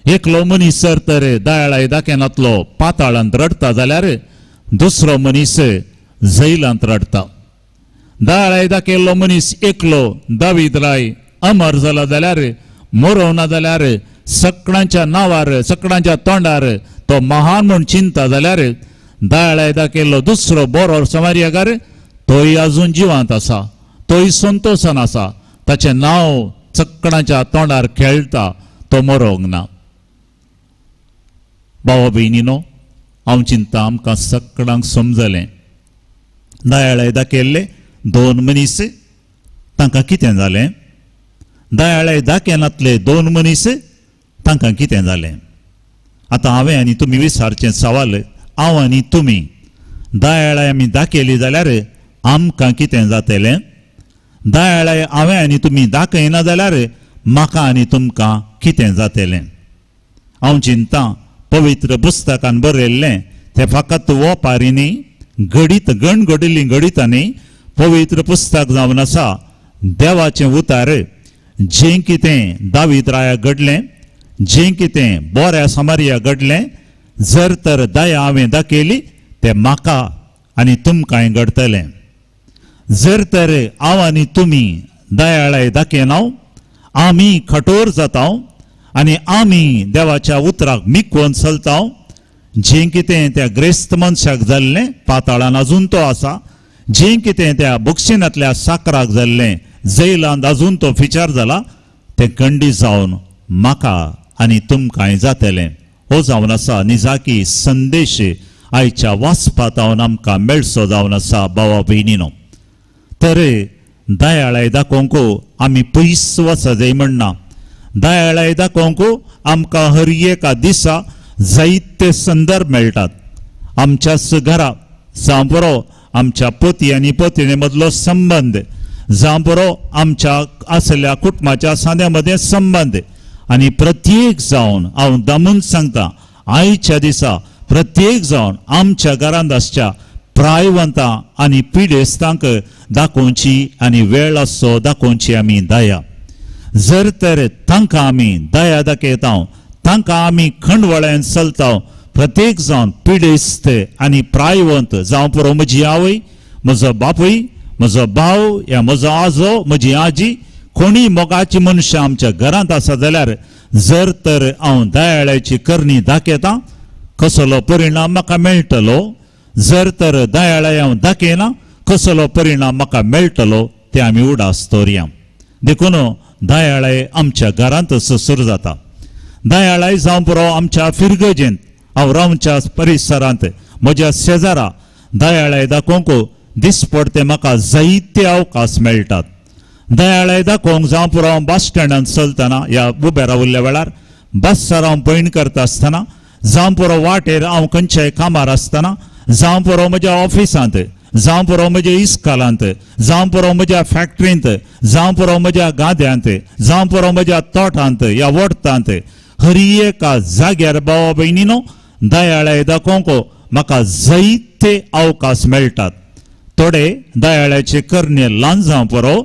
एकलो मनीस जर तर दयाळाय दाखयनातलो पाताळांत रडता जाल्यार दुसरो मनीस जैलांत रडता. दयाळाय दाखयल्लो मनीस एकलो दावीद राय अमर जाला जाल्यार, मरोना जाल्यार, सगळ्यांच्या नांवार, सगळ्यांच्या तोंडार तो महान म्हूण चिंता जाल्यार, दयाळाय दाखयल्लो दुसरो बरो समार्याकार तोय अजून जिवांत आसा, तोय संतोशान आसा, ताचें नांव सगळ्यांच्या तोंडार खेळटा, तो मरोंक ना. भावा भयणीनो, हांव चिंता आमकां सगळ्यांक समजलें. दयाळाय दाखयल्ले 2 मनीस, तांकां कितें जालें? दयाळाय दाखयनातले 2 मनीस, तांकां कितें जालें? आतां हांवें आनी तुमी विचारचें सवाल, हांव आनी तुमी दयाळाय आमी दाखयली जाल्यार आमकां कितें जातलें? दयाळाय हांवें आनी तुमी दाखयना जाल्यार म्हाका आनी तुमकां कितें जातलें? हांव चिंता पवित्र पुस्तकान बरयल्लें तें फकत ओपारी न्ही, घडीत घडली घडितांनी पवित्र पुस्तक जावन आसा देवाचें उतार. जें कितें दावीद राया घडलें, जें कितें बऱ्या समार्या घडलें, जर तर दया हांवें दाखयली तें म्हाका आनी तुमकांय घडतलें. जर तर हांव आनी तुमी दयाळाय दाखयना, आमी कठोर जाता आनी आमी देवाच्या उतराक मिकवून चलता. जें कितें त्या ग्रेस्त मनशाक जाल्लें पाताळान अजून तो आसा, जें कितें त्या बक्षिनांतल्या साकराक जाल्लें जैलांत अजून तो फिचार जाला, तें खंडीत जावन म्हाका आनी तुमकांय जातलें. हो जावन आसा निजाकी संदेश आयच्या वाचपांत आमकां मेळचो जावन आसा भावा भयणीनो. तर दयाळाय दाखोवंक आमी पयस वच जाय म्हणना. दयाळाय दाखोवंक आमकां हर एका दिसा जायते संदर्भ मेळटात. आमच्याच घरा जावं बरो आमच्या पती आनी पत्नी मदलो संबंध, जावं बरो आमच्या आसल्या कुटुंबाच्या साद्या मदें संबंध, आनी प्रत्येक जावन हांव दामून सांगता आयच्या दिसा प्रत्येक जावन आमच्या घरांत आसच्या प्रायवंतां आनी पिडेस्तांक दाखोवची आनी वेळ आसो दाखोवची आमी दया. जर तर तांकां आमी दया दाखयता, तांकां आमी खंडवळ्यान चलता, प्रत्येक जावन पिडेस्त आनी प्रायवंत जावं पुरो म्हजी आवय, म्हजो बापूय, म्हजो भाव या म्हजो आजो, म्हजी आजी, कोणी मोगाची मनशां आमच्या घरांत आसा जाल्यार जर तर हांव दयाळ्याची करणी दाखयता, कसलो परिणाम म्हाका मेळटलो. जर तर दयाळाय हांव दाखयना, कसलो परिणाम म्हाका मेळटलो ते आमी उडास दवरया. देखून दयाळाय आमच्या घरांत सुरू जाता. दयाळाय जावं पुरो आमच्या फिरगजेंत, हांव रावच्या परिसरांत, म्हज्या शेजारा दयाळाय दाखोवंक दिसपडटे म्हाका जायते अवकाश मेळटात. दयाळाय दाखोवंक जावं पुरो हांव बस स्टँडांत चलतना या उबे राविल्ल्या वेळार, बसार हांव पयण करता आसतना, जावं पुरो वाटेर हांव खंयच्याय कामार आसतना, जावं पुरो म्हज्या ऑफिसांत, जावं पुरो म्हज्या इस्कालांत, जावं पुरो म्हज्या फॅक्टरींत, जावं पुरो म्हज्या गाद्यांत, जावं पुरो म्हज्या तोटांत या वोडतांत, हर एका जाग्यार भावा भयणीनो दयाळाय दाखोवंक म्हाका जायते अवकाश मेळटात. थोडे दयाळ्याचे करणे ल्हान जावं पुरो,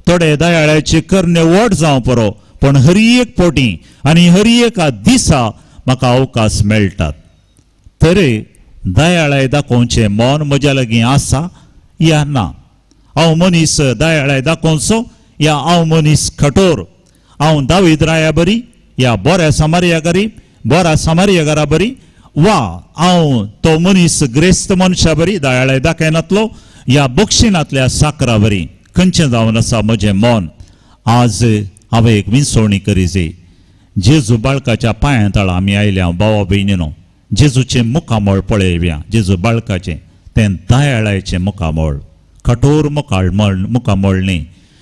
थोडे दयाळ्याचे करणे व्हड जावं पुरो, पण हर एक पोटी आनी हर एका दिसा म्हाका अवकाश मेळटात. तरी दयाळाय दाखोवचें मन म्हज्या लागीं आसा या ना? हांव मनीस दयाळाय दाखोवचो या हांव मनीस कठोर? हांव दावीद राया बरी या बऱ्या समारिया बरी, वा हांव तो मनीस ग्रेस्त मनशा बरी दयाळाय दाखयनातलो या बक्षिणांतल्या साकरा बरी? खंयचें जावन आसा म्हजें मन? आज हांवें एक विंसवणी करी जे जेजू बाळकाच्या पांया तळा आमी आयल्या भावा भयणीनो. जेजूचें मुखामळ पळयव्या. जेजू बाळकाचें तें दयाळायचें मुखामळ, कठोर मुखामळ न्ही.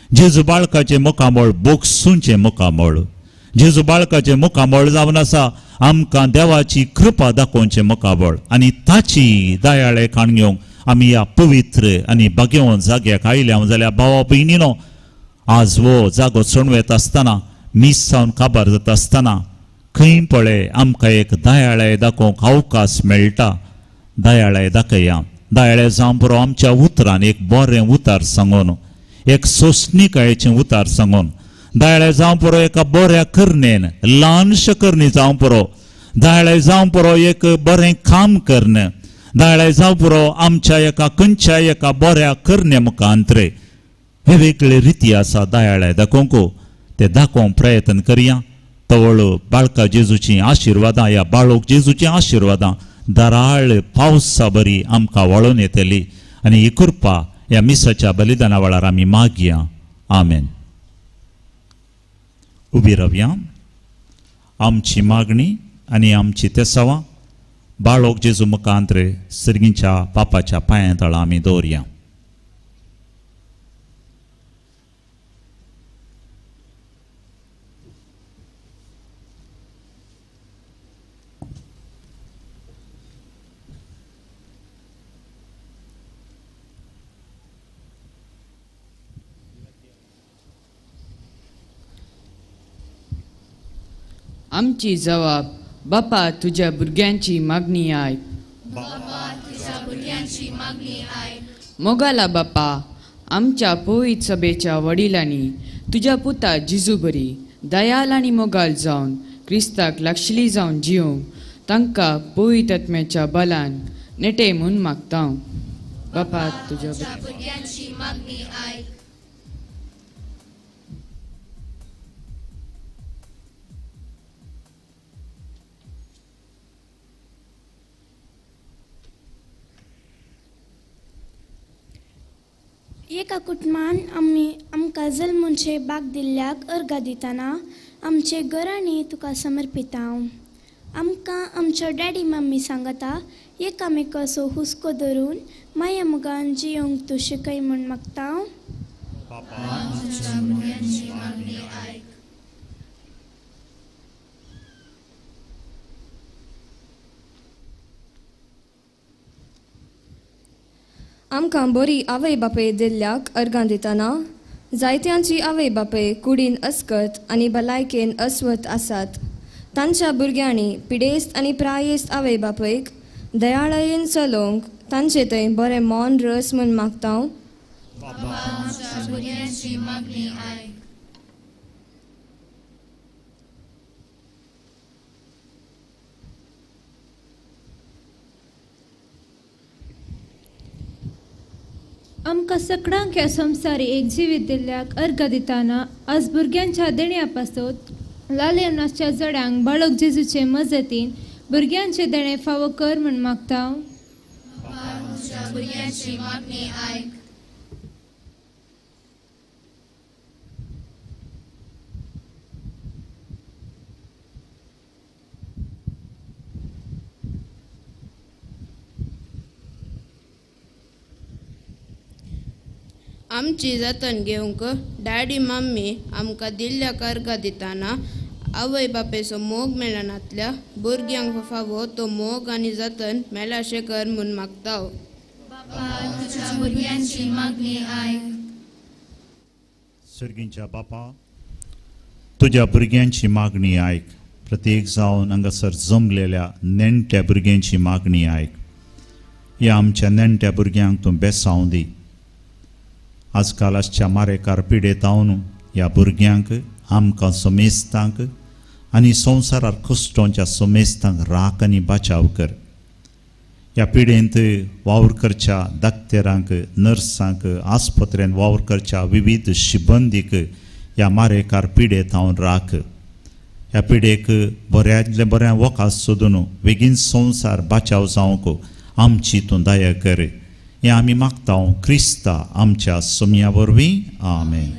जेजू बाळकाचें मुखामळ बोगसूंचें मुखामळ. जेजू बाळकाचें मुखामळ जावन आसा आमकां देवाची कृपा दाखोवचें मुखामळ. आनी ताची दयाळेखाण घेवंक आमी ह्या पवित्र आनी भाग्यवान जाग्याक आयल्या जाल्यार भावा भयणीनो, आज वो जागो चणवेत आसतना, मीस जावन काबार जाता आसतना खंय पळय आमकां एक दयाळाय दाखोवंक अवकाश मेळटा. दयाळाय दाखया. दयाळे जावं पुरो आमच्या उतरान एक बरें उतार सांगून, एक सोंसणीकायेचें उतार सांगून, दयाळे जावं पुरो एका बऱ्या करणेन, ल्हानशे करणी जावं पुरो, दयाळे जावं पुरो एक बरें काम करणें, दयाळे जावं पुरो आमच्या एका खंयच्याय एका बऱ्या करणे मुखांतरे वेगवेगळे रिती आसा दयाळाय दाखोवंक. ते दाखोवंक प्रयत्न करया. तवळ बाळका जेजूची आशिर्वादां, या बाळोक जेजूची आशिर्वादां दराळ पावसा बरी आमकां वळोवन येतली. आनी ही कृपा ह्या मिसाच्या बलिदाना वेळार आमी मागया. आमेन. उबी रावया. आमची मागणी आनी आमची तेसावां बाळोक जेजू मुखांतरे सर्गींच्या बापाच्या पांया तळा आमी दवरया. आमची जबाब, बापा तुझ्या भुरग्यांची मागणी आयक. मोगाला बापा, आमच्या पवित्र सभेच्या वडिलांनी तुझ्या पुता जिजू बरी दयाल आनी मोगाल जावन क्रिस्ताक लागशिली जावन जिवंक तांकां पवित्र आत्म्याच्या बलान नेटे म्हूण मागता. बापा तुझ्या भुरग्यांची मागणी आयक. एका कुटुंबान आमकां जल्मूचे बाग दिल्ल्याक अर्घा दितना आमचे घराणी तुका समर्पिता. आमकां आमच्या डॅडी मम्मी सांगता एकामेकाचो हुस्को धरून माया मोगान जियोंक तूं शिकय म्हूण मागता. तुझ्या भुरग्यांची मागणी ऐक. आमकां बरी आवय बापय दिल्ल्याक अर्गां दितना जायत्यांची आवय बापय कुडीन अस्कत आनी भलायकेन अस्वत आसात. तांच्या भुरग्यांनी पिडेस्त आनी प्रायेस्त आवय बापयक दयाळायेन चलोवंक तांचे थंय बरें मौन रस म्हूण मागता. तुझ्या भुरग्यांची मागणी ऐक. आमकां सगळ्यांक ह्या संवसारी एक जिवीत दिल्ल्याक अर्घ दितना आज भुरग्यांच्या देण्या पासत लालेवनाच्या जड्यांक बाळक जेजूचे मजतीन भुरग्यांचे देणे फावो कर म्हूण मागता. तुझ्या भुरग्यांची मागणी ऐक. आमची जतन घेवंक डॅडी मम्मी आमकां दिल्ल्या कर्गा दितना आवय बापेचो मोग मेळनातल्या भुरग्यांक फावो तो मोग आनी जतन मेलाशें कर म्हूण मागता. तुझ्या भुरग्यांची मागणी ऐक. सर्गींच्या बापा, तुझ्या भुरग्यांची मागणी आयक. प्रत्येक जावन हांगासर जमलेल्या नेणट्या भुरग्यांची मागणी आयक. ह्या आमच्या नेणट्या भुरग्यांक तूं बेसांव दी. आजकालाच्या मारेकार पिडेतावन ह्या भुरग्यांक आमकां समेस्तांक आनी संवसारार कश्टांच्या समेस्तांक राख आनी बचाव कर. ह्या पिडेंत वावर करच्या दाक्तेरांक, नर्सांक, आस्पत्र्यांत वावर करच्या विविध शिबंदीक ह्या मारेकार पिडेतावन राख. ह्या पिडेक बऱ्यांतले बऱ्या वोकात सोदून बेगीन संवसार बचाव जावंक आमची तूं दया कर. हें आमी मागता क्रिस्ता आमच्या सोम्या वरवीं. आमेन.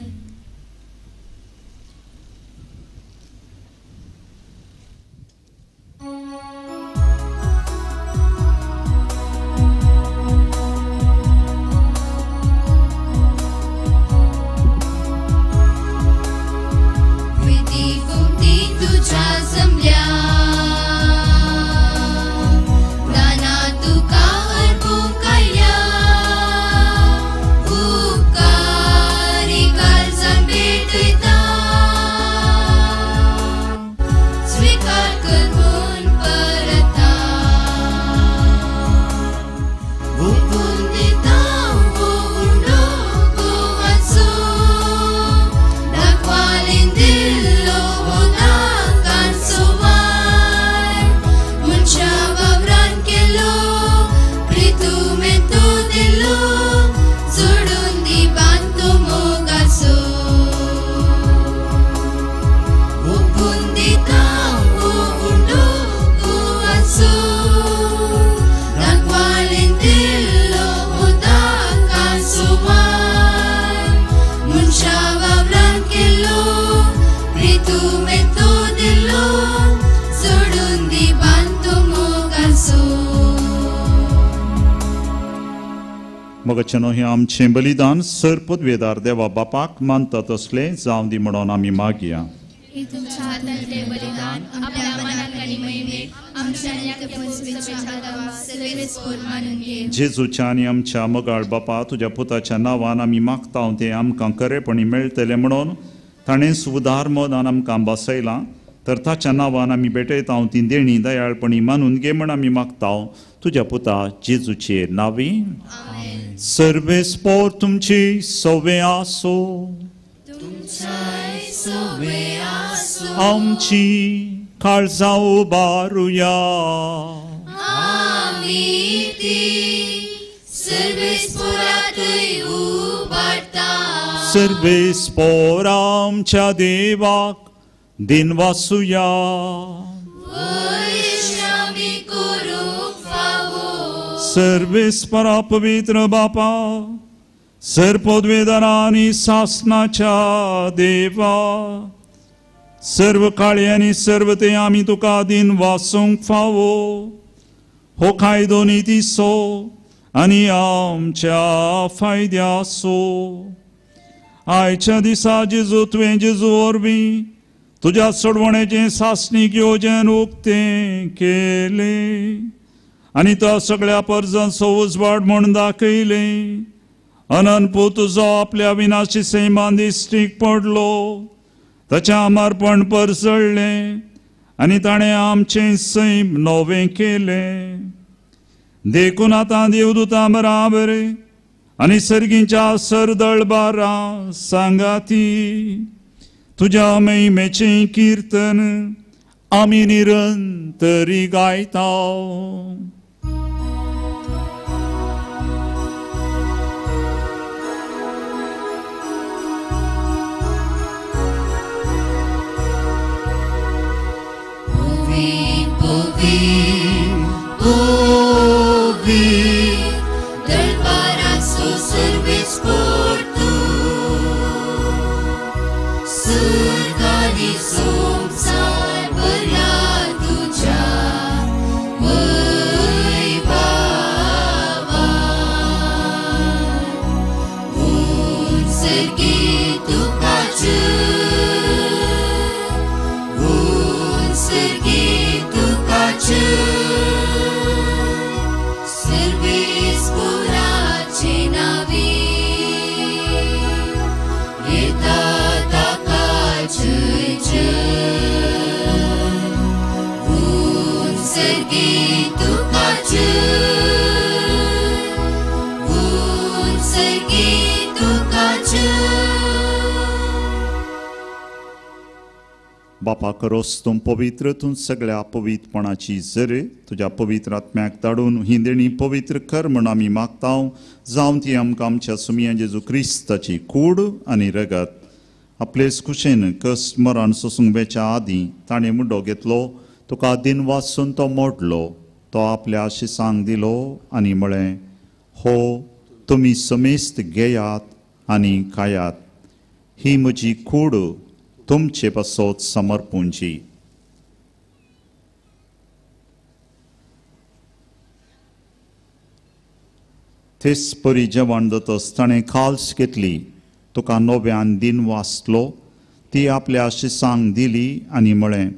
मोगाचें हें आमचें बलिदान सर पदवेदार देवा बापाक मानता तसलें जावं दी म्हणून आमी मागया. तुमच्या हातांतलें बलिदान आपल्या मनाक आनी महिमेक आमच्या नित्यपस्तीच्या हातावा सर्वेस्पोर मानून घे. जेजूच्या आनी आमच्या मोगाळ बापा तुज्या पुताच्या नांवान आमी मागता तें आमकां खरेपणी मेळटलें म्हणून ताणें सुदार मोदान आमकां बसयलां. तर ताच्या नांवान आमी भेटयता ती देणी दयाळपणी मानून घे म्हण आमी मागता तुज्या पुता जेजूचे नांवी. सर्वेस्पोर तुमची सवे आसो. आमची काळजां उबारुया. सर्वेस्पोर आमच्या देवाक दिन वासुया. सर्वेस्परा पवित्र बापा सर पदवेदारा आनी सासनाच्या देवा सर्व काळे आनी सर्व ते आमी तुका दिन वासूंक फावो. हो कायदो नितीसो आनी आमच्या फायद्यासो. आयच्या दिसा जेजू तुवें जेजू वरवीं तुज्या सोडवणेचें सासणीक येवजन उक्तें केलें आनी तो सगळ्या परजांचो उजवाड म्हूण दाखयलें. अनंतपूत तुजो आपल्या विनाशी सैमान दिश्टीक पडलो, ताचें आमारपण परसळ्ळें आनी ताणें आमचें सैम नवें केलें. देखून आतां देवदूतां बराबर आनी सर्गींच्या सरदळबारां सांगाती तुज्या महिमेचें कीर्तन आमी निरंतरी गायता. बापा करोस तूं पवित्र तूं सगळ्या पवित्रपणाची झर तुज्या पवित्र आत्म्याक धाडून ही देणी पवित्र कर म्हूण आमी मागता. जावं ती आमकां आमच्या सुमिया जेजू क्रिस्ताची कूड आनी रगत आपलेच कुशेन कश्ट मरण सोंसुंबेच्या आदीं ताणें मुड्डो घेतलो, तुका दिन वाचून तो मोडलो, तो आपल्या आशिसांक दिलो आनी म्हळें, हो तुमी समेस्त घेयात आनी खायात, ही म्हजी कूड तुमचे पासत समर्पूंची. तेच परी जेवण जातच ताणें खाल्स घेतली, तुका नव्यान दिन वाचलो, ती आपल्या आशिसांक दिली आनी म्हळें,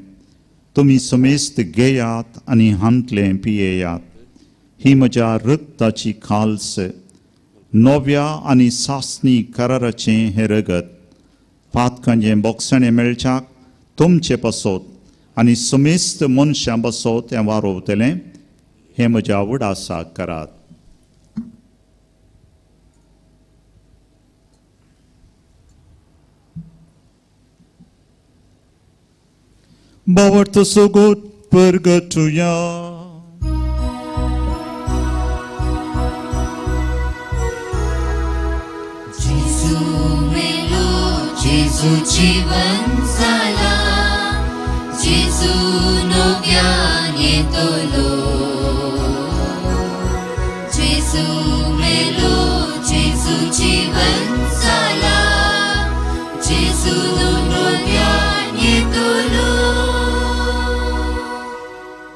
तुमी समेस्त घेयात आनी हांतलें पियेयात, ही म्हज्या रगताची खाल्स, नव्या आनी सासणी कराराचें हें रगत, पातकांचें बोगसणें मेळच्याक तुमचे पासत आनी समेस्त मनशां पासत हें वारोवतलें, हें म्हज्या उडासाक करात. Bawarta sogot pergatuya. Jesu melo, Jesu जीवन झाला, Jesu नव्यान येतलो. Jesu melo, Jesu जीवन झाला, Jesu नव्यान येतलो.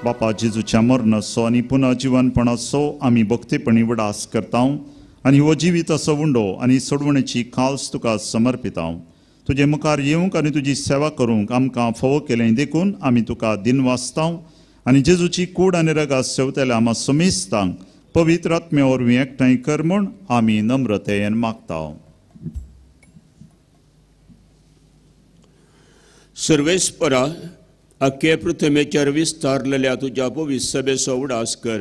बापा जेजूच्या मरणाचो आनी पुन्हा जिवनपणाचो आमी भक्तीपणी उडास करता आनी हो जिवीत असो उंडो आनी सोडवणेची खास तुका समर्पिता. तुजे मुखार येवंक आनी तुजी सेवा करूंक आमकां फोव केलें देखून आमी तुका दिन वाचता आनी जेजूची कूड आनी रगात सेवतल्या आमा समेस्तांक पवित्र आत्म्या वरवीं एकठांय कर म्हूण आमी नम्रतेन मागता. सर्वेस्परा अख्खे पृथ्वीचेर विस्तारलेल्या तुज्या पवित्र सभेचो उडास कर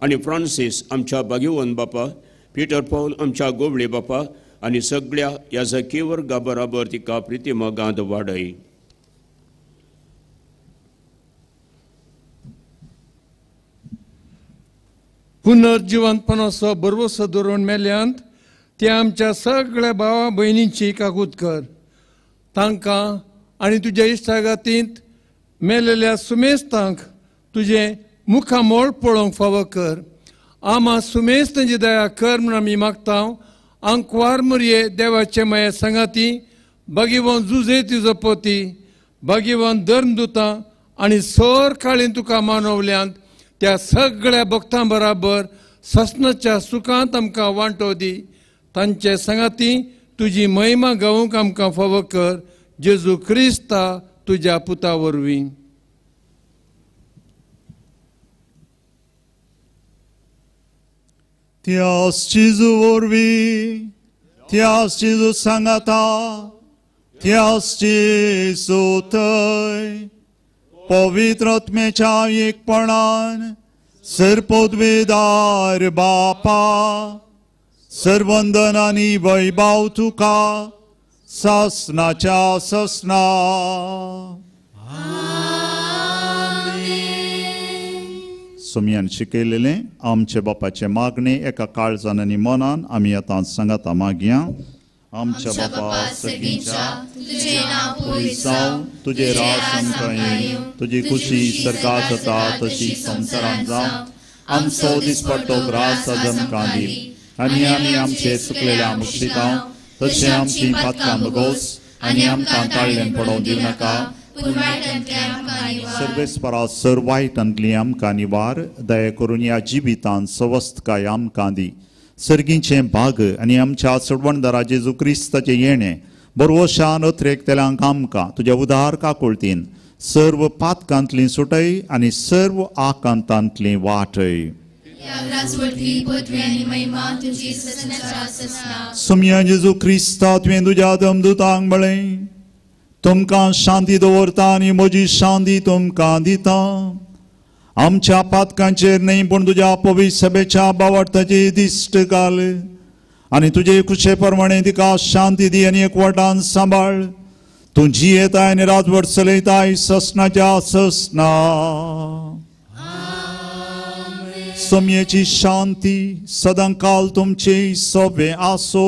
आनी फ्रांसीस आमच्या भाग्यवन बापा, पिटर पौल आमच्या गोवळे बापा आनी सगळ्या याजकी वर्गा बराबर तिका प्रितीमोगांत वाडय. पुनर्जिवंतपणाचो बरवसो धरून मेल्यांत ते आमच्या सगळ्या भावा भयणींची काकूत कर. तांकां आनी तुज्या इश्टागातींत मेलेल्या सुमेस्तांक तुजे मुखामोळ पळोवंक फावो कर. आमा सुमेस्तांची दया कर म्हूण आमी मागता. आंकवार मरये देवाचे माये सांगाती, भगिवन जुजे तुजो पोती, भगिवन धर्मदुतां आनी सर काळीन तुका मानवल्यांत त्या सगळ्या भक्तां बराबर ससनाच्या सुखांत आमकां वांटो दी. तांचे सांगाती तुजी महिमा गावूंक आमकां फावो कर जेजू क्रिस्ता तुज्या पुता वरवीं. त्याच जेजू वरवीं, त्याच जेजू सांगाता, त्याच जेजू थंय पवित्र आत्म्याच्या एकपणान सर्पोद्वेदार बापा सर्वंदन आनी वैभव तुका सासनाच्या ससना. सोमयान शिकयलेले आमचे बापाचे मागणे एका काळजान आनी मनान आमी आतां सांगाता मागया. आमच्या बापा सगळींच्या तुझे नाव पुरीत जावं, तुझे राज आमकां येवं, तुजी खुशी सरकार जाता तशी संवसारांत जावं. आमचो दिसपट्टो ग्रास आज आमकां दी आनी आमी आमचे चुकलेल्या मुक्षितांव तशें आमची पातकां बगोस आनी आमकां ताळ्ळें पडोवंक दिवं नाका. सर्वेस्परा सर वायटांतली आमकां निवार. दया करून ह्या जिवितांत स्वस्थकाय आमकां दी. सर्गीचें भाग आनी आमच्या सोडवणदारा जेजू क्रिस्ताचें येणें बरोशान अत्रेक तेलांक आमकां तुज्या उदार काकुळतीन सर्व पातकांतली सुटय आनी सर्व आकांतांतली वाटय. सोमया जेजू क्रिस्ता तुवें तुज्या दमदुतांक म्हळें तुमकां शांती दवरता आनी म्हजी शांती तुमकां दिता. आमच्या पातकांचेर न्हय पूण तुज्या पवित्र सभेच्या बावटाची दिश्ट घाल आनी तुजे कुशे प्रमाणे तिका शांती दी आनी एकवटान सांबाळ. तूं जियेताय आनी राजवट चलयताय ससनाच्या ससना. सोमयेची शांती सदां काल तुमचे सोबे आसो.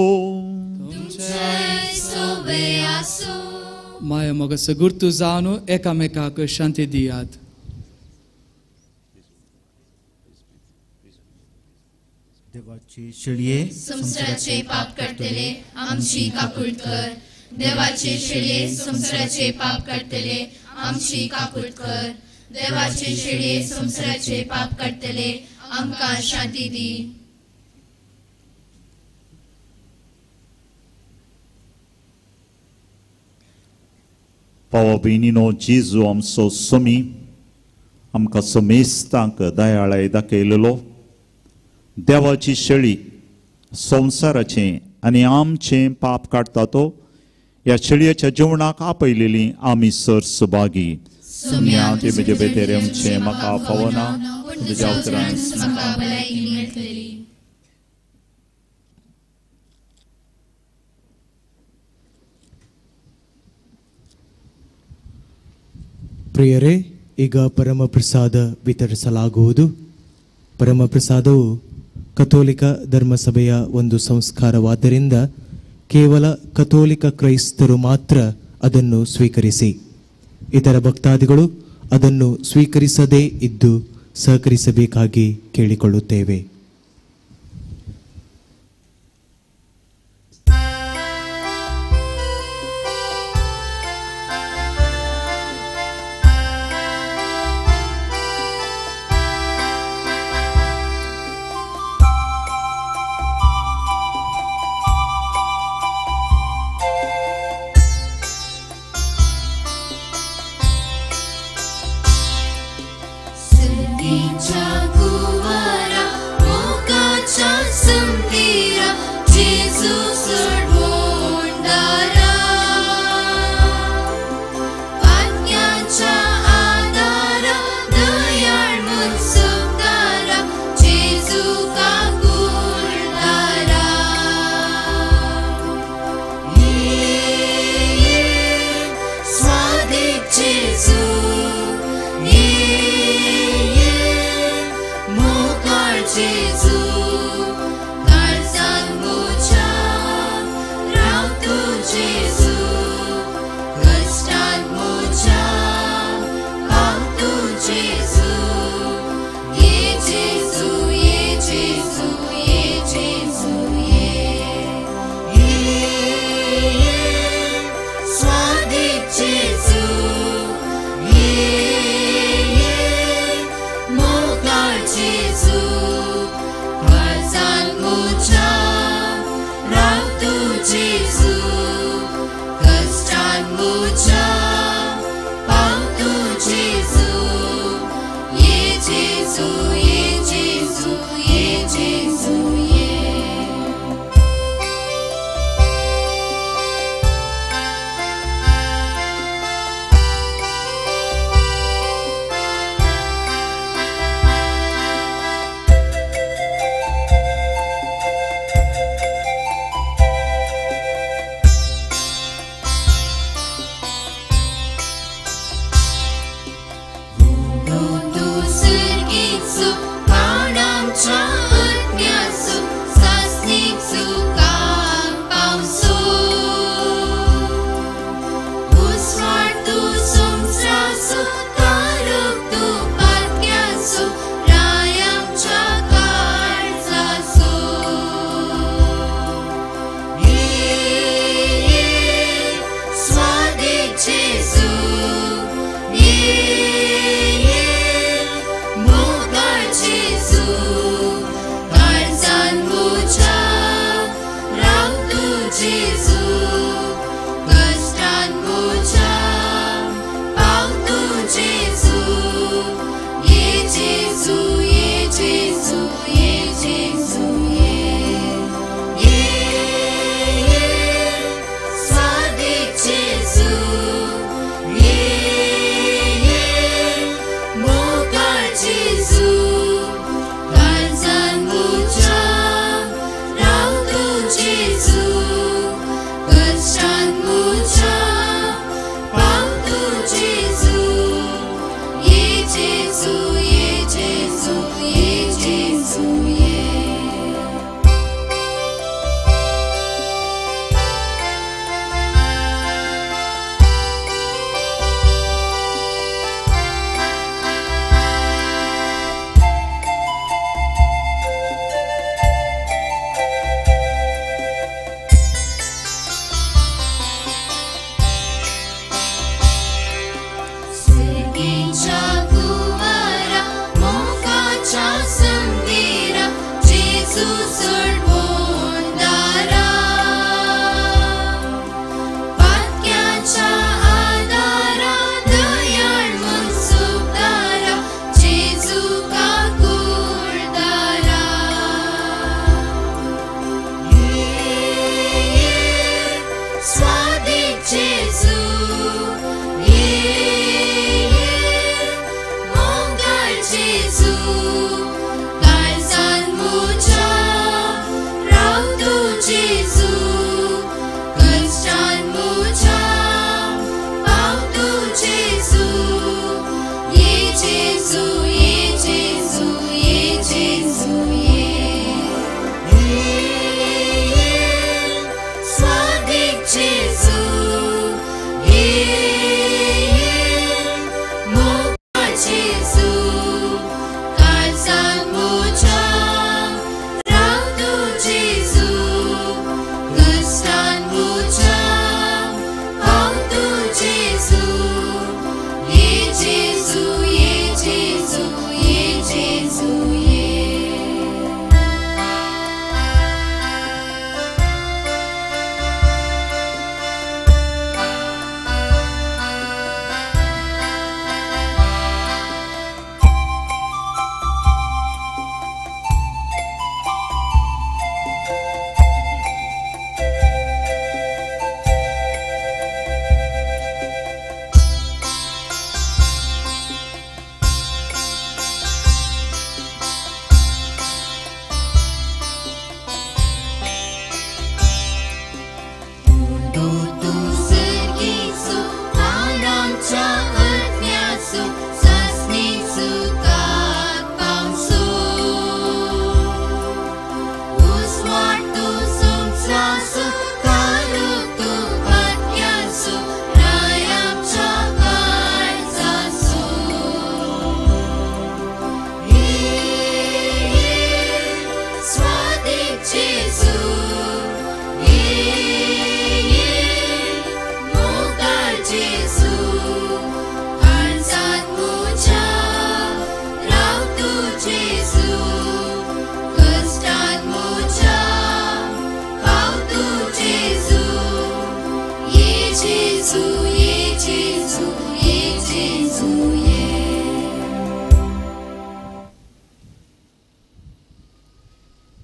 माया मोगस गुर्तू जावन एकामेकाक शांती दियात. देवाची शिळये संसाराचे पाप काडटले आमची काकूळ कर. देवाचे शिळये संसाराचे पाप काडटले आमची काकूळ कर. देवाचे शिळये संसाराचे पाप काडटले आमकां शांती दी. भावा भयणीनो, जेजू आमचो सोमी आमकां समेस्तांक दयाळाय दाखयलेलो. देवाची शेळी संवसाराचें आनी आमचें पाप काडटा तो ह्या शेळयेच्या जेवणाक आपयलेली आमी सर सुभागी. सोम्या ते म्हजे भितर येवचें म्हाका फावना, तुज्या उतरान म्हाका भलायकी मेळटली. ಪ್ರಿಯರೇ, ಈಗ ಪರಮಪ್ರಸಾದ ವಿತರಿಸಲಾಗುವುದು. ಪರಮಪ್ರಸಾದವು ಕಥೋಲಿಕ ಧರ್ಮಸಭೆಯ ಒಂದು ಸಂಸ್ಕಾರವಾದ್ದರಿಂದ ಕೇವಲ ಕಥೋಲಿಕ ಕ್ರೈಸ್ತರು ಮಾತ್ರ ಅದನ್ನು ಸ್ವೀಕರಿಸಿ. ಇತರ ಭಕ್ತಾದಿಗಳು ಅದನ್ನು ಸ್ವೀಕರಿಸದೇ ಇದ್ದು ಸಹಕರಿಸಬೇಕಾಗಿ ಕೇಳಿಕೊಳ್ಳುತ್ತೇವೆ. सर्गीच्या कुवारा जेजू कष्टान मुझा पाव तू जेजू ये जेजू ये जेजू ये जेजू ये स्वादिक जेजू ये मोगा जेजू काळजात मुझा राव तू जेजू कष्टान मुझा पाव तू जेजू ये जेजू ये जेजू ये जेजू ये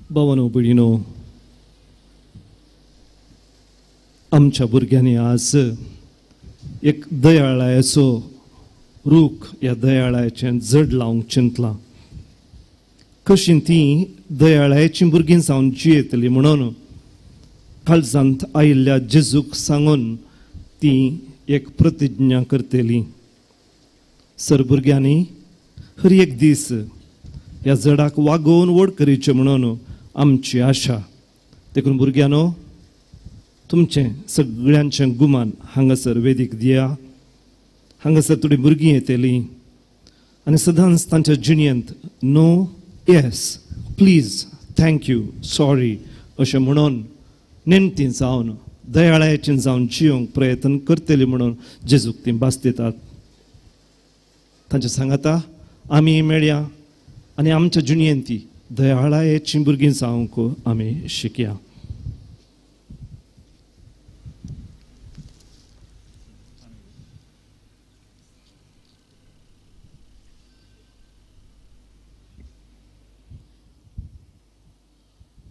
भावांनो भयणींनो, आमच्या भुरग्यांनी आज एक दयाळायचो रूख ह्या दयाळायचें जड लावंक चिंतलां. कशीं तीं दयाळायचीं भुरगीं जावन जियेतलीं म्हणून काळजांत आयिल्ल्या जेजूक सांगून तीं एक प्रतिज्ञा करतलीं. सर भुरग्यांनी हर एक दीस ह्या जडाक वागोवन व्हड करीचें म्हणून आमची आशा. देखून भुरग्यांनो, तुमचें सगळ्यांचें गुमान हांगासर वेदीक दिया. हांगासर थोडीं भुरगीं येतलीं आनी सदांच तांच्या जिणेंत no, yes, please, thank you, sorry अशें म्हणून नेमतीं जावन दयाळायेचीं जावन जियोंक प्रयत्न करतलीं म्हणून जेजूक तीं बास्तितात. तांच्या सांगाता आमी मेळया आनी आमच्या जिणेंत ती दयाळायेचीं भुरगीं जावंक आमी शिकया.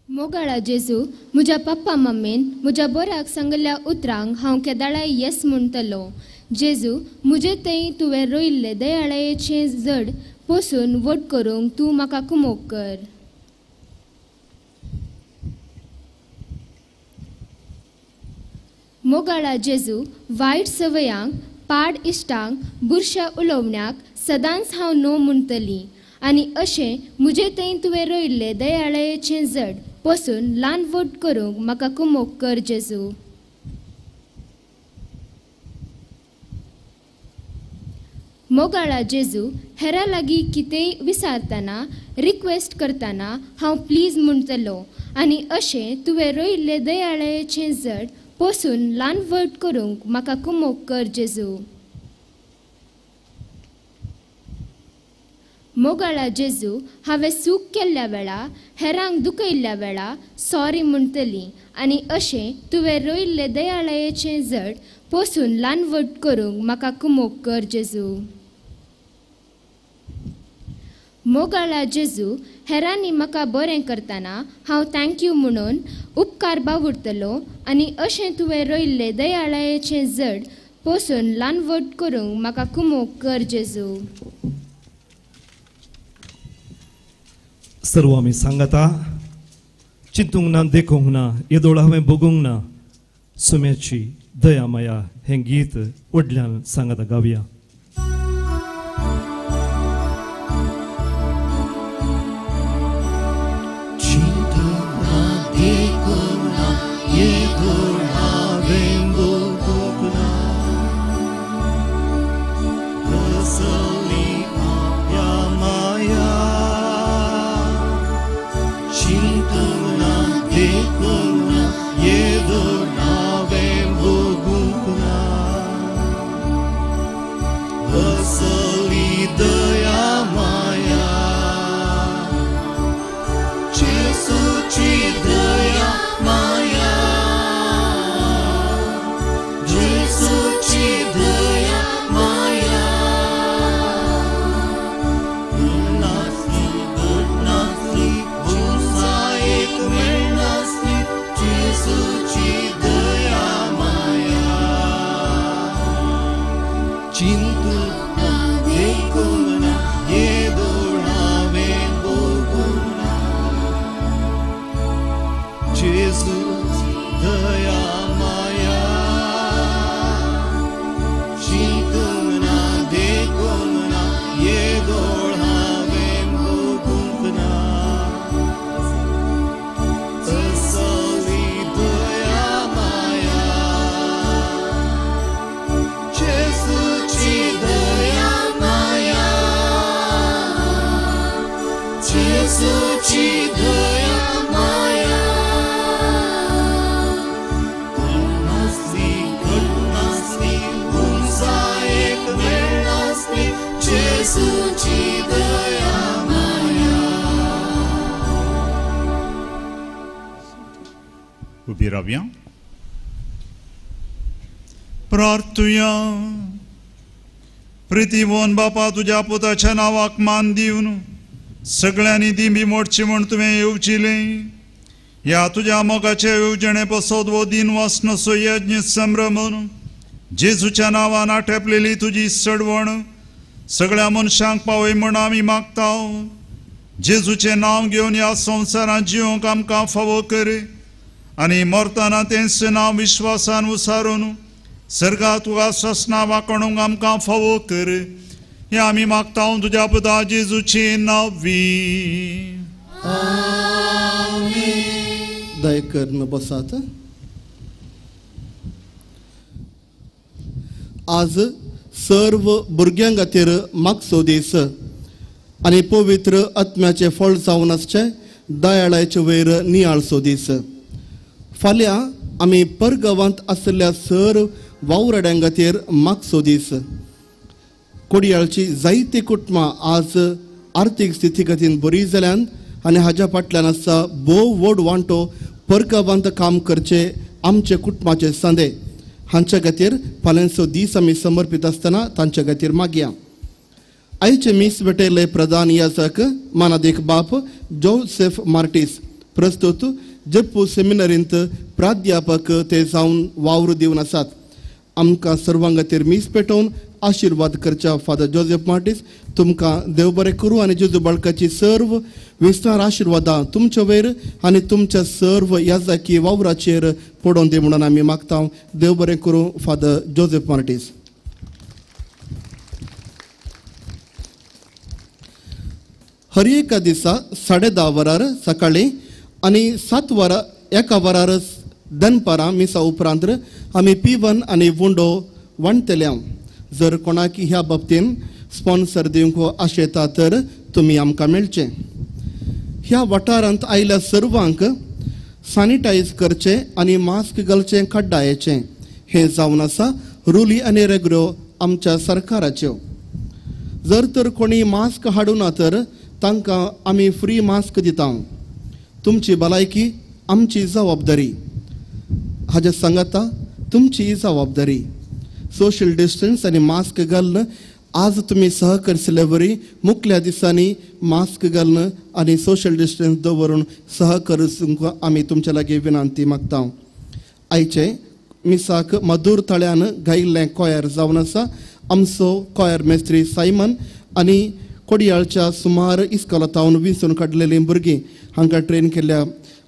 मोगाळा जेजू, म्हज्या पप्पा मम्मीन म्हज्या बोऱ्याक सांगल्या उतरांक हांव केदाळाय येस म्हणटलो. जेजू, म्हजे थंय तुवें रोयिल्ले दयाळायेचें जड पोसून वट करूंक तूं म्हाका कुमोग कर. मोगाळा जेजू, वायट सवयांक, पाड इश्टांक, बुरश्या उलोवण्याक सदांच हांव नो म्हणटलीं आनी अशें म्हजे थंय तुवें रोयिल्ले दयाळायेचें जड पोसून ल्हान वट करूंक म्हाका कुमोग कर जेजू. मोगाळा जेजू, हेरा लागीं कितेंय विचारतना, रिक्वेस्ट करतना हांव प्लीज म्हणटलो आनी अशें तुवें रोयिल्ले दयाळायेचें जड पोसून ल्हान वट करूंक म्हाका कुमोग कर जेजू. मोगाळा जेजू, हांवें चूक केल्ल्या वेळा, हेरांक दुखयल्ल्या वेळा सॉरी म्हणटलीं आनी अशें तुवें रोयिल्ले दयाळायेचें जड पोसून ल्हान वट करूंक म्हाका कुमोग कर जेजू. मोगाळा जेजू, हेरांनी म्हाका बरें करतना हांव थँक्यू म्हणून उपकार बावुरतलो आनी अशें तुवें रोयिल्ले दयाळायेचें जड पोसून ल्हान वट करूंक म्हाका कुमोग कर जेजू. सर्व आमी सांगता, चिंतूंक ना देखूंक ना येदोळ हांवें बगूंक ना सुम्याची दया माया हें गीत व्हडल्यान सांगात गावया. उभी रावया. प्रार्थुया. प्रितीवोन बापा तुझ्या पुताच्या नावाक मान दिवन सगळ्यांनी दिंबी मोडची म्हण तुवें येवचिले. ह्या तुझ्या मोगाचे येवजणे पसोद वो दिन वासनसो यज्ञ संभ्रमन जेजूच्या नांवान आटपलेली तुजी सडवण सगळ्या मनशांक पावय म्हण आमी मागताव. जेजूचे नांव घेवन ह्या संवसारांत जिवंक आमकां फावो कर आनी मरतना तेंचे नांव विश्वासान उसारून सर्गात तुका ससना वाकणूंक आमकां फावो कर. हें आमी मागताव तुज्या पुता जेजूचे नांवी. दया करून बसात. आज सर्व भुरग्यां खातीर मागचो दीस आनी पवित्र आत्म्याचे फळ जावन आसचे दयाळाचे वयर नियाळचो दीस. फाल्यां आमी परगांवांत आसलेल्या सर्व वावराड्यां खातीर मागचो दीस. कोडयाळची जायती कुटुंबां आज आर्थीक स्थिती खातीर बरी जाल्यान आनी हाज्या फाटल्यान आसा भोव व्हड वांटो परगांवांत काम करचे आमचे कुटुंबाचे सांदे. हांच्या खातीर फाल्यांचो दीस आमी समर्पीत आसतना तांच्या खातीर मागया. आयचे मीस भेटयले प्रधान याजक मानादेक बाप जोसेफ मार्टीस प्रस्तुत जप्पू सेमिनरींत प्राध्यापक ते जावन वावर दिवन आसात. आमकां सर्वां खातीर मीस पेटोवन आशिर्वाद करच्या फादर जोसेफ मार्टीस तुमकां देव बरें करूं आनी जेजू बाळकाची सर्व विस्तार आशिर्वादां तुमच्या वयर आनी तुमच्या सर्व याजकी वावराचेर पडोवन दी म्हणून आमी मागता. देव बरें करूं फादर जोसेफ मार्टीस. हर एका दिसा 10:30 वरार सकाळीं आनी 7 वरां 1 वरार दनपारां मिसा उपरांत आमी पिवन आनी वुंडो वांटतल्या. जर कोणाक ह्या बाबतीन स्पॉन्सर दिवंक आशेता तर तुमी आमकां मेळचें. ह्या वाठारांत आयल्या सर्वांक सॅनिटायज करचें आनी मास्क घालचें कड्डायाचें. हें जावन आसा रुली आनी रेगड्यो आमच्या सरकाराच्यो. जर तर कोणी मास्क हाडूना तर तांकां आमी फ्री मास्क दिता. तुमची भलायकी आमची जबाबदारी. हाजे सांगाता तुमची जबाबदारी. सोशल डिस्टन्स आनी मास्क घालून आज तुमी सहकरतले बरी. मुखल्या दिसांनी मास्क घालून आनी सोशल डिस्टन्स दवरून सहकरूंक आमी तुमचे लागीं विनंती मागता. आयचे मिसाक मधुर तळ्यान गायिल्लें कोयर जावन आसा. आमचो कोयर मेस्त्री सायमन आनी कोडयाळच्या सुमार इस्कॉलातावन विंचून काडलेलीं भुरगीं हांकां ट्रेन केल्या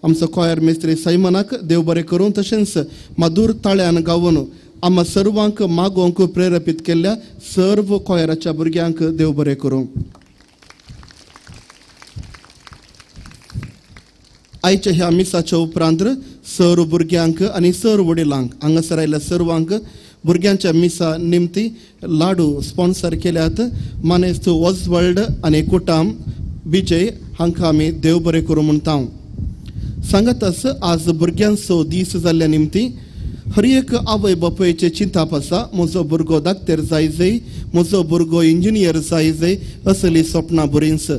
आमचो कॉयर मेस्त्री सैमनाक देव बरें करूं तशेंच माधुर ताळ्यान गावन आम्हा सर्वांक मागोवंक प्रेरेपीत केल्ल्या सर्व कॉयराच्या भुरग्यांक देव बरें करूं. आयच्या ह्या मिसाच्या उपरांत सर्व भुरग्यांक आनी सर्व वडिलांक हांगासर आयिल्ल्या सर्वांक भुरग्यांच्या मिसा निमती लाडू स्पॉन्सर केल्यात. मानेस्त ऑजवर्ल्ड आनी कुटाम विजय हांकां आमी देव बरें करूं म्हणटा. सांगातच आज भुरग्यांचो दीस जाल्ल्या निमती हर एक आवय बापायचे चिंताप आसा. म्हजो भुरगो डाक्टर जायजय, म्हजो भुरगो इंजिनियर जायजय असली स्वप्नां बरींच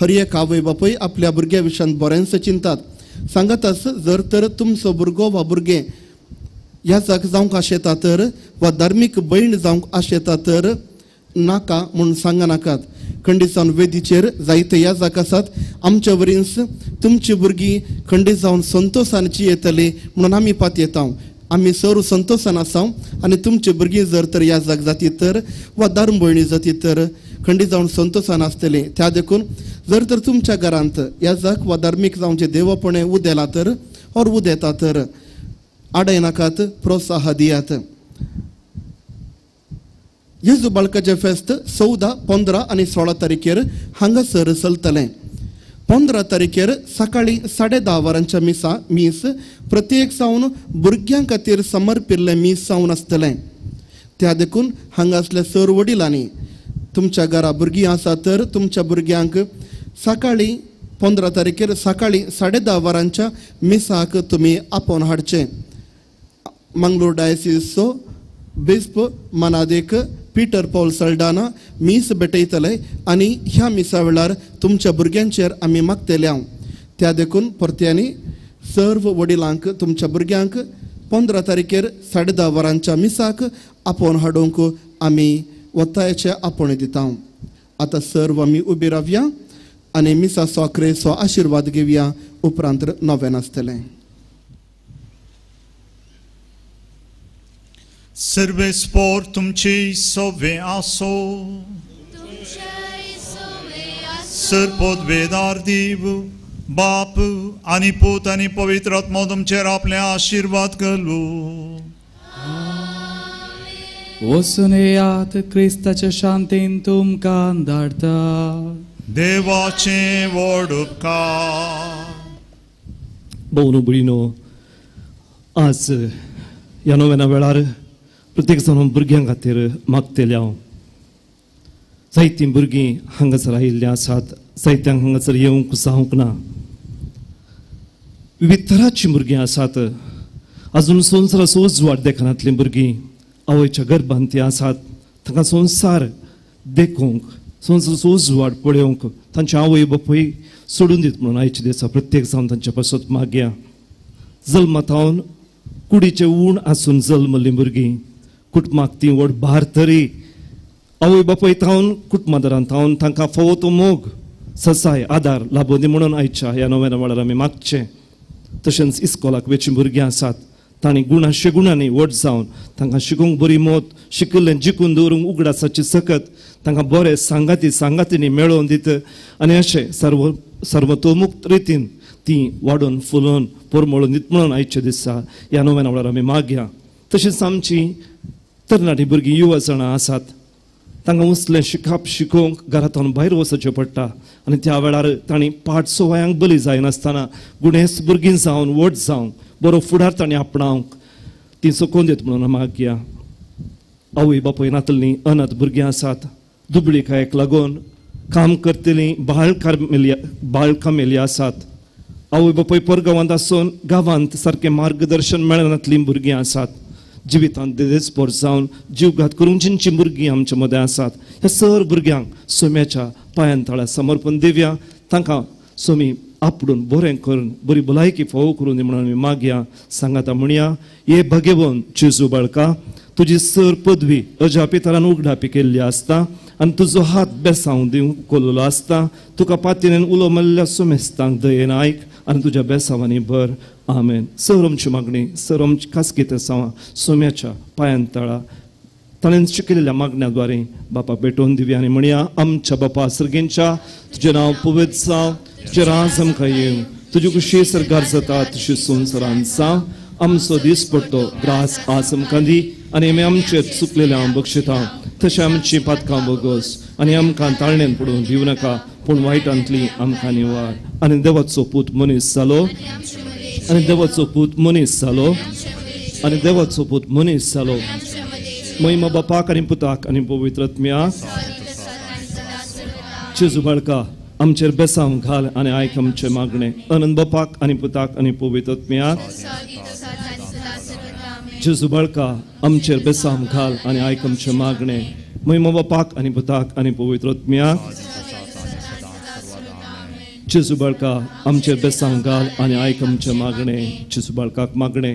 हर एक आवय बापाय आपल्या भुरग्या विशयान बरेंच चिंतात. सांगातच जर तर तुमचो भुरगो वा भुरगें ह्या जाग जावंक आशेता तर वा धार्मीक भयण जावंक आशेता तर नाका म्हूण सांगा नाकात. खंडी जावन वेदीचेर जायते ह्या जाग आसात. आमच्या वरींच तुमची भुरगीं खंडी जावन संतोशान येतली म्हणून आमी पातयेता. आमी सर्व संतोशान आसा आनी तुमची भुरगीं जर तर ह्या जाग जाती तर वा धर्म भयणी जाती तर खंडी जावन संतोशान आसतली. त्या देखून जर तर तुमच्या घरांत ह्या जाग वा धार्मीक जावचे देवपणे उदेला तर और उदेता तर आडयनाकात, प्रोत्साह दियात. येजू बाळकाचें फेस्त 14, 15 आनी 16 तारखेर हांगासर चलतलें. 15 तारखेर सकाळी 10:30 वरांच्या मीस प्रत्येक सावन भुरग्यां खातीर समर्पिल्लें मीस जावन आसतलें. त्या देखून हांगासल्या सर्व वडिलांनी तुमच्या घरा भुरगीं आसा तर तुमच्या भुरग्यांक सकाळी 15 तारखेर सकाळी 10:30 वरांच्या मिसाक तुमी आपोवन हाडचें. मंगळूर डायसिसचो बिस्प मनादेक पीटर पॉल सल्डाना मीस भेटयतले आनी ह्या मिसा वेळार तुमच्या भुरग्यांचेर आमी मागतल्या. त्या देखून परत्यांनी सर्व वडिलांक तुमच्या भुरग्यांक 15 तारखेर 10:30 वरांच्या मिसाक आपोवन हाडूंक आमी वतायाचे आपण दिता. आतां सर्व आमी उबी रावया आनी मिसा सोकरेचो आशिर्वाद घेवया. उपरांत नवेन आसतलें. सर्वेस्पोर तुमची सोवे आसो. सरपोत वेदार देव बाप आनी पूत आनी पवित्र आत्मा तुमचेर आपले आशिर्वाद घालू. वचून येयात, क्रिस्ताच्या शांतीन तुमकां धाडटा. देवाचे व्हड उपकार. भोवनो भयणीनो, आज ह्या नव्याना वेळार प्रत्येक जाण भुरग्यां खातीर मागतले हांव. जायतीं भुरगीं हांगासर आयिल्लीं आसात. जायत्यांक हांगासर येवंक जावंक ना. विविध तरांचीं भुरगीं आसात. अजून संवसाराचो उजवाड देखनातलीं भुरगीं आवयच्या गर्भांत तीं आसात. तांकां संवसार देखूंक, संवसाराचो उजवाड पळोवंक तांचे आवय बापूय सोडून दित म्हणून आयच्या दिसा प्रत्येक जावन तांच्या पासत मागया. जल्मातावन कुडीचें उण आसून जल्मलीं भुरगीं कुटुंबाक ती व्हड भार तरी आवय बापूय थावन कुटुंबादारान थावन तांकां फोव तो मोग ससाय आदार लाबो दी म्हणून आयच्या ह्या नव्याना वेळार आमी मागचें. तशेंच इस्कॉलाक वेचीं भुरगीं आसात. तांणी गुणांनी व्हड जावन तांकां शिकूंक बरी मोत, शिकिल्लें जिखून दवरूंक उगडासाची सकत तांकां बरे सांगातींनी मेळोवन दित आनी अशें सर्वतोमुक्त रितीन ती वाडून फुलोवन परमळून दित म्हणून आयच्या दिसा ह्या नव्याना वेळार आमी मागया. तशेंच आमचीं तरणाटी भुरगीं युवा जाणां आसात. तांकां उसलें शिकोवंक घरांतून भायर वचचें पडटा आनी त्या वेळार तांणी पाठ सवयांक बली जायनासतना गुणेस्त भुरगीं जावन व्हड जावंक बरो फुडार तांणी आपणावंक ती सोकोवन दित म्हणून मागया. आवय बापूय नातलीं अनाथ भुरगीं आसात. दुबळीकायेक लागून काम करतलीं बाळकां मेलीं आसात. आवय बापूय परगांवांत आसून गांवांत सारकें मार्गदर्शन मेळनातलीं भुरगीं आसात. जिवितांत देदेस्पोर जावन जीवघात करूंची भुरगीं आमचे मदें आसात. ह्या सर भुरग्यांक सोम्याच्या पांयां तळा समर्पण दिवया. तांकां सोमी आपडून बरें करून बरी भलायकी फोव करून दी म्हणून आमी मागया. सांगाता म्हणया, हे भगेवन जेजू बाळका, तुजी सर पदवी अजा पितरान उगडापी केल्ली आसता आनी तुजो हात बेसांव दिवंक कोल्लो आसता. तुका पातयेन उलो मारल्या सोमेस्तांक दयेन आयक आनी तुज्या बेसांवांनी भर. आमेन. सर आमची मागणी, सर आमची खासगीत आसा सोम्याच्या पांयां तळा ताणें शिकयलेल्या मागण्याद्वारे बापा भेटोवन दिवया आनी म्हणया, आमच्या बापा सर्गेंच्या तुजें नांव पवित्र जावं, तुजें राज आमकां येवं, तुजे कुशीसर गारजता तशी संवसारान जावं आमचो दीस पडटो ग्रास आस आमकां दी आनी आमी आमचे चुकलेल्या बक्षिता तशें आमची पातकां बोगोस आनी आमकां ताळणेन पडून दिवं नाका पूण वायटांतली आमकां निवार आनी देवाचो पूत मनीस जालो आनी देवाचो पूत मनीस जालो आनी देवाचो पूत मनीस जालो महिमा बापाक आनी पुताक आनी पवित्र आत्म्याक जेजू बाळका आमचेर बेसांव घाल आनी आयक आमचे मागणे अनंत बापाक आनी पुताक आनी पवित्र आत्म्याक जेजू बाळका आमचेर बेसांव घाल आनी आयक आमचे मागणे महिमा बापाक आनी पुताक आनी पवित्र आत्म्याक जेजू बाळका आमचेर बेसांव घाल आनी आयक आमचे मागणे जेजू बाळकाक मागणे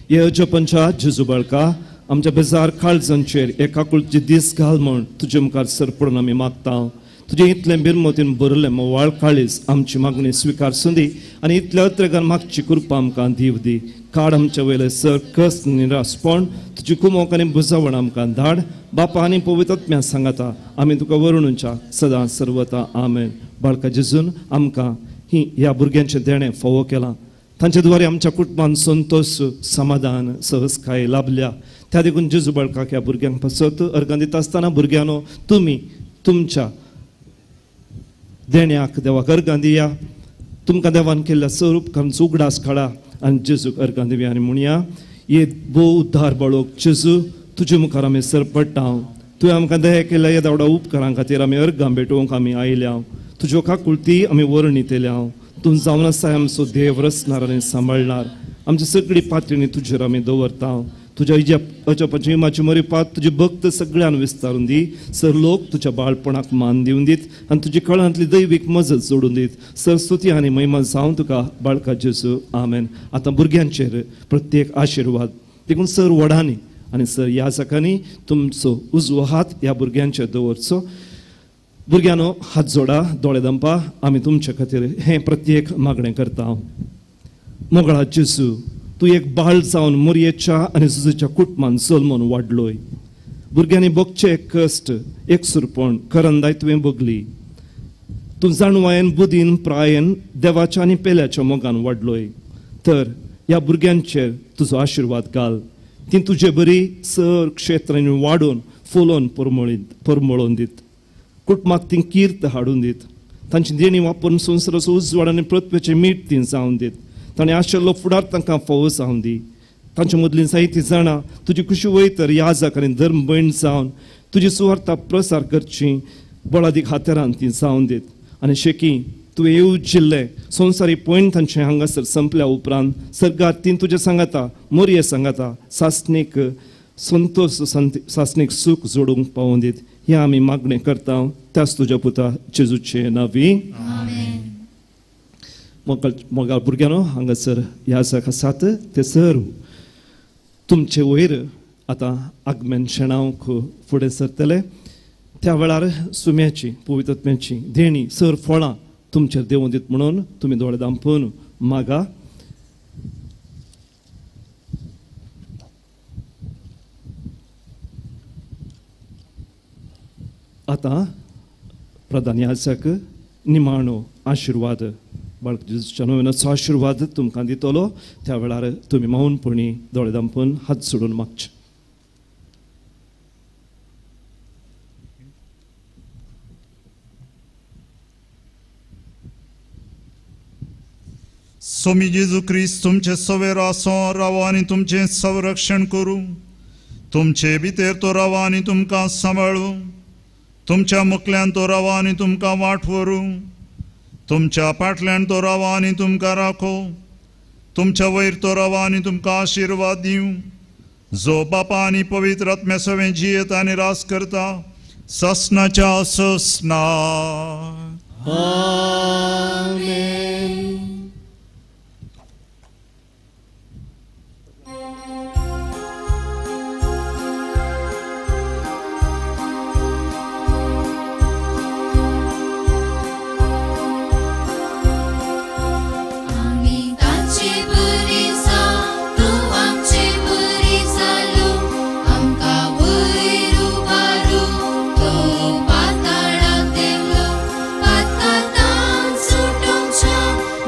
हे अजपंचा जेजू बाळका आमच्या बेजार काळजांचेर एकाकुळचे दीस घाल म्हण तुजे मुखार सरपडून आमी मागता तुजे इतलें बिरमोतीन बरयलें मोवाळ काळीज आमची मागणी स्विकार सुदी आनी इतल्या अत्रेगान मागची कृपा आमकां दीव दी काड आमचे वयले सर कस निरासपण तुजी कुमोक आनी बुजावण आमकां धाड बापा आनी पवित्र आत्म्या सांगाता आमी तुका वरुणुच्या सदां सर्वता आमेन बाळका जेजून आमकां ह्या भुरग्यांचें देणें फावो केलां तांचे द्वारे आमच्या कुटुंबान संतोष समाधान सहजकाय लाभल्या त्या देखून जेजू बाळकाक ह्या भुरग्यांक पासत अर्गां दिता आसतना भुरग्यानो तुमी तुमच्या देण्याक देवाक अर्गां दिया तुमकां देवान केल्ल्या सर उपकारांचो उगडास काडा आनी जेजूक अर्गां दिवया आनी म्हणया ये भोव उद्धार बाळोक जेजू तुजे मुखार आमी सरपडटा तुवें आमकां दया केल्या ह्या देवडा उपकारां खातीर आमी अर्गां भेटोवंक आमी आयल्या तुज्यो काकुळती आमी वर्णितल्या तूं जावन आसा आमचो देव रचणार आनी सांबाळणार आमची सगळी पातळी तुजेर आमी दवरता तुज्या अजपाची इमाची मरिपात तुजे भक्त सगळ्यान विस्तारून दी सर लोक तुज्या बाळपणाक मान दिवन दीत आनी तुजी कळांतली दैवीक मजत जोडून दीत सर स्तुती आनी महिमा जावं तुका बाळका जेजू आमेन आतां भुरग्यांचेर प्रत्येक आशिर्वाद देखून सर वडांनी आनी सर ह्या जाकांनी तुमचो उजवो हात ह्या भुरग्यांचेर दवरचो भुरग्यानो हात जोडा दोळे दंपा आमी तुमचे खातीर हें प्रत्येक मागणें करता मोगळा जेजू तूं एक बाळ जावन मोरयेच्या आनी झुजेच्या कुटुंबान जल्मून वाडलोय भुरग्यांनी भोगचे कश्ट एकसुरपण करंदाय तुवें भोगली तूं जाणवायेन बुदीन प्रायेन देवाच्या आनी पेल्याच्या मोगान वाडलोय तर ह्या भुरग्यांचेर तुजो आशिर्वाद घाल ती तुजे बरी सर क्षेत्रांनी वाडोवन फुलोवन परमळोवन दीत कुटुंबाक ती कीर्त हाडून दीत तांची देणी वापरून संवसाराचो उजवाड आनी पृथ्वेचें मीठ ती जावन दीत ताणें आशिल्लो फुडार तांकां फावो जावन दी तांचे मदलीं जायतीं जाणां तुजी खुशी वयतर याजक आनी धर्म भयण जावन तुजी सुवार्ता प्रसार करची बळादीक हातेरान ती जावन दीत आनी शेकी तुवें येवजिल्ले संवसारी पॉयंट तांचे हांगासर संपल्या उपरांत सर्गात ती तुजे सांगाता मोरये सांगाता सासणीक संतोश सासणीक सूख जोडूंक पावोवन दीत हें आमी मागणें करता त्याच तुज्या पुता जेजूचे नांवी मोगाळ भुरग्यानो हांगासर ह्या जाका आसात ते सर तुमचे वयर आतां आगमन शेणावंक फुडें सरतले त्या वेळार सुम्याची पवित्र आत्म्याची देणी सर फळां तुमचेर देवून दीत म्हणून तुमी दोळे दांपून मागा आतां प्रधान याजक निमाणो आशिर्वाद बाळक जेजूच्या नव्याचो आशिर्वाद तुमकां दितलो त्या वेळार तुमी मौनपणी दोळे दांपून हात सोडून मागचे सोमी जेजू क्रिस्त तुमचे सवेर आसो रावो आनी तुमचें संरक्षण करूं तुमचे भितर तो रावा आनी तुमकां सांबाळूं तुमच्या मुखल्यान तो रावा आनी तुमकां वाट व्हरूं तुमच्या फाटल्यान तो रावा आनी तुमकां राखो तुमच्या वयर तो रावा आनी तुमकां आशिर्वाद दिवं जो बापा आनी पवित्र आत्म्या सवें जियेत आनी रास करता ससनाच्या ससना आमेन.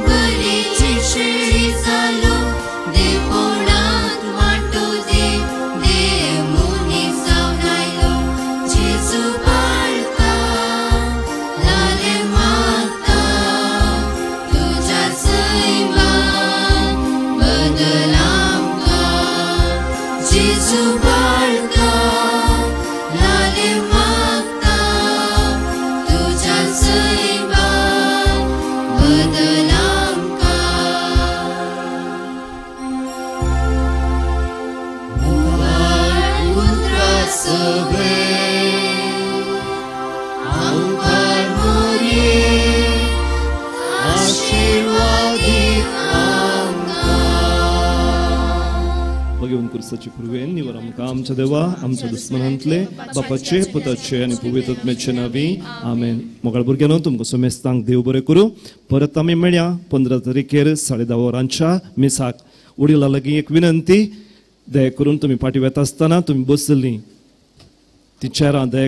बरी जेजू बाळका लाले मागता तुझ्या सैवान बदल आमकां मुवाळ उतरा सगळे आमकां मोरये आशीर्वादी भगवान कुर्साची पुरवेन निवर आमकां आमच्या देवा आमच्या दुस्मनांतले बापाचे पुताचे आनी पवित्र आत्म्याचे नांवी आमेन. मोगाळ भुरग्यांनो तुमकां सोमेस्तांक देव बरें करूं. परत आमी मेळया 15 तारखेर 10:30 वरांच्या मिसाक. वडिलां लागीं एक विनंती, दया करून तुमी पाटी वेता आसतना तुमी बसलीं ती चेरां दया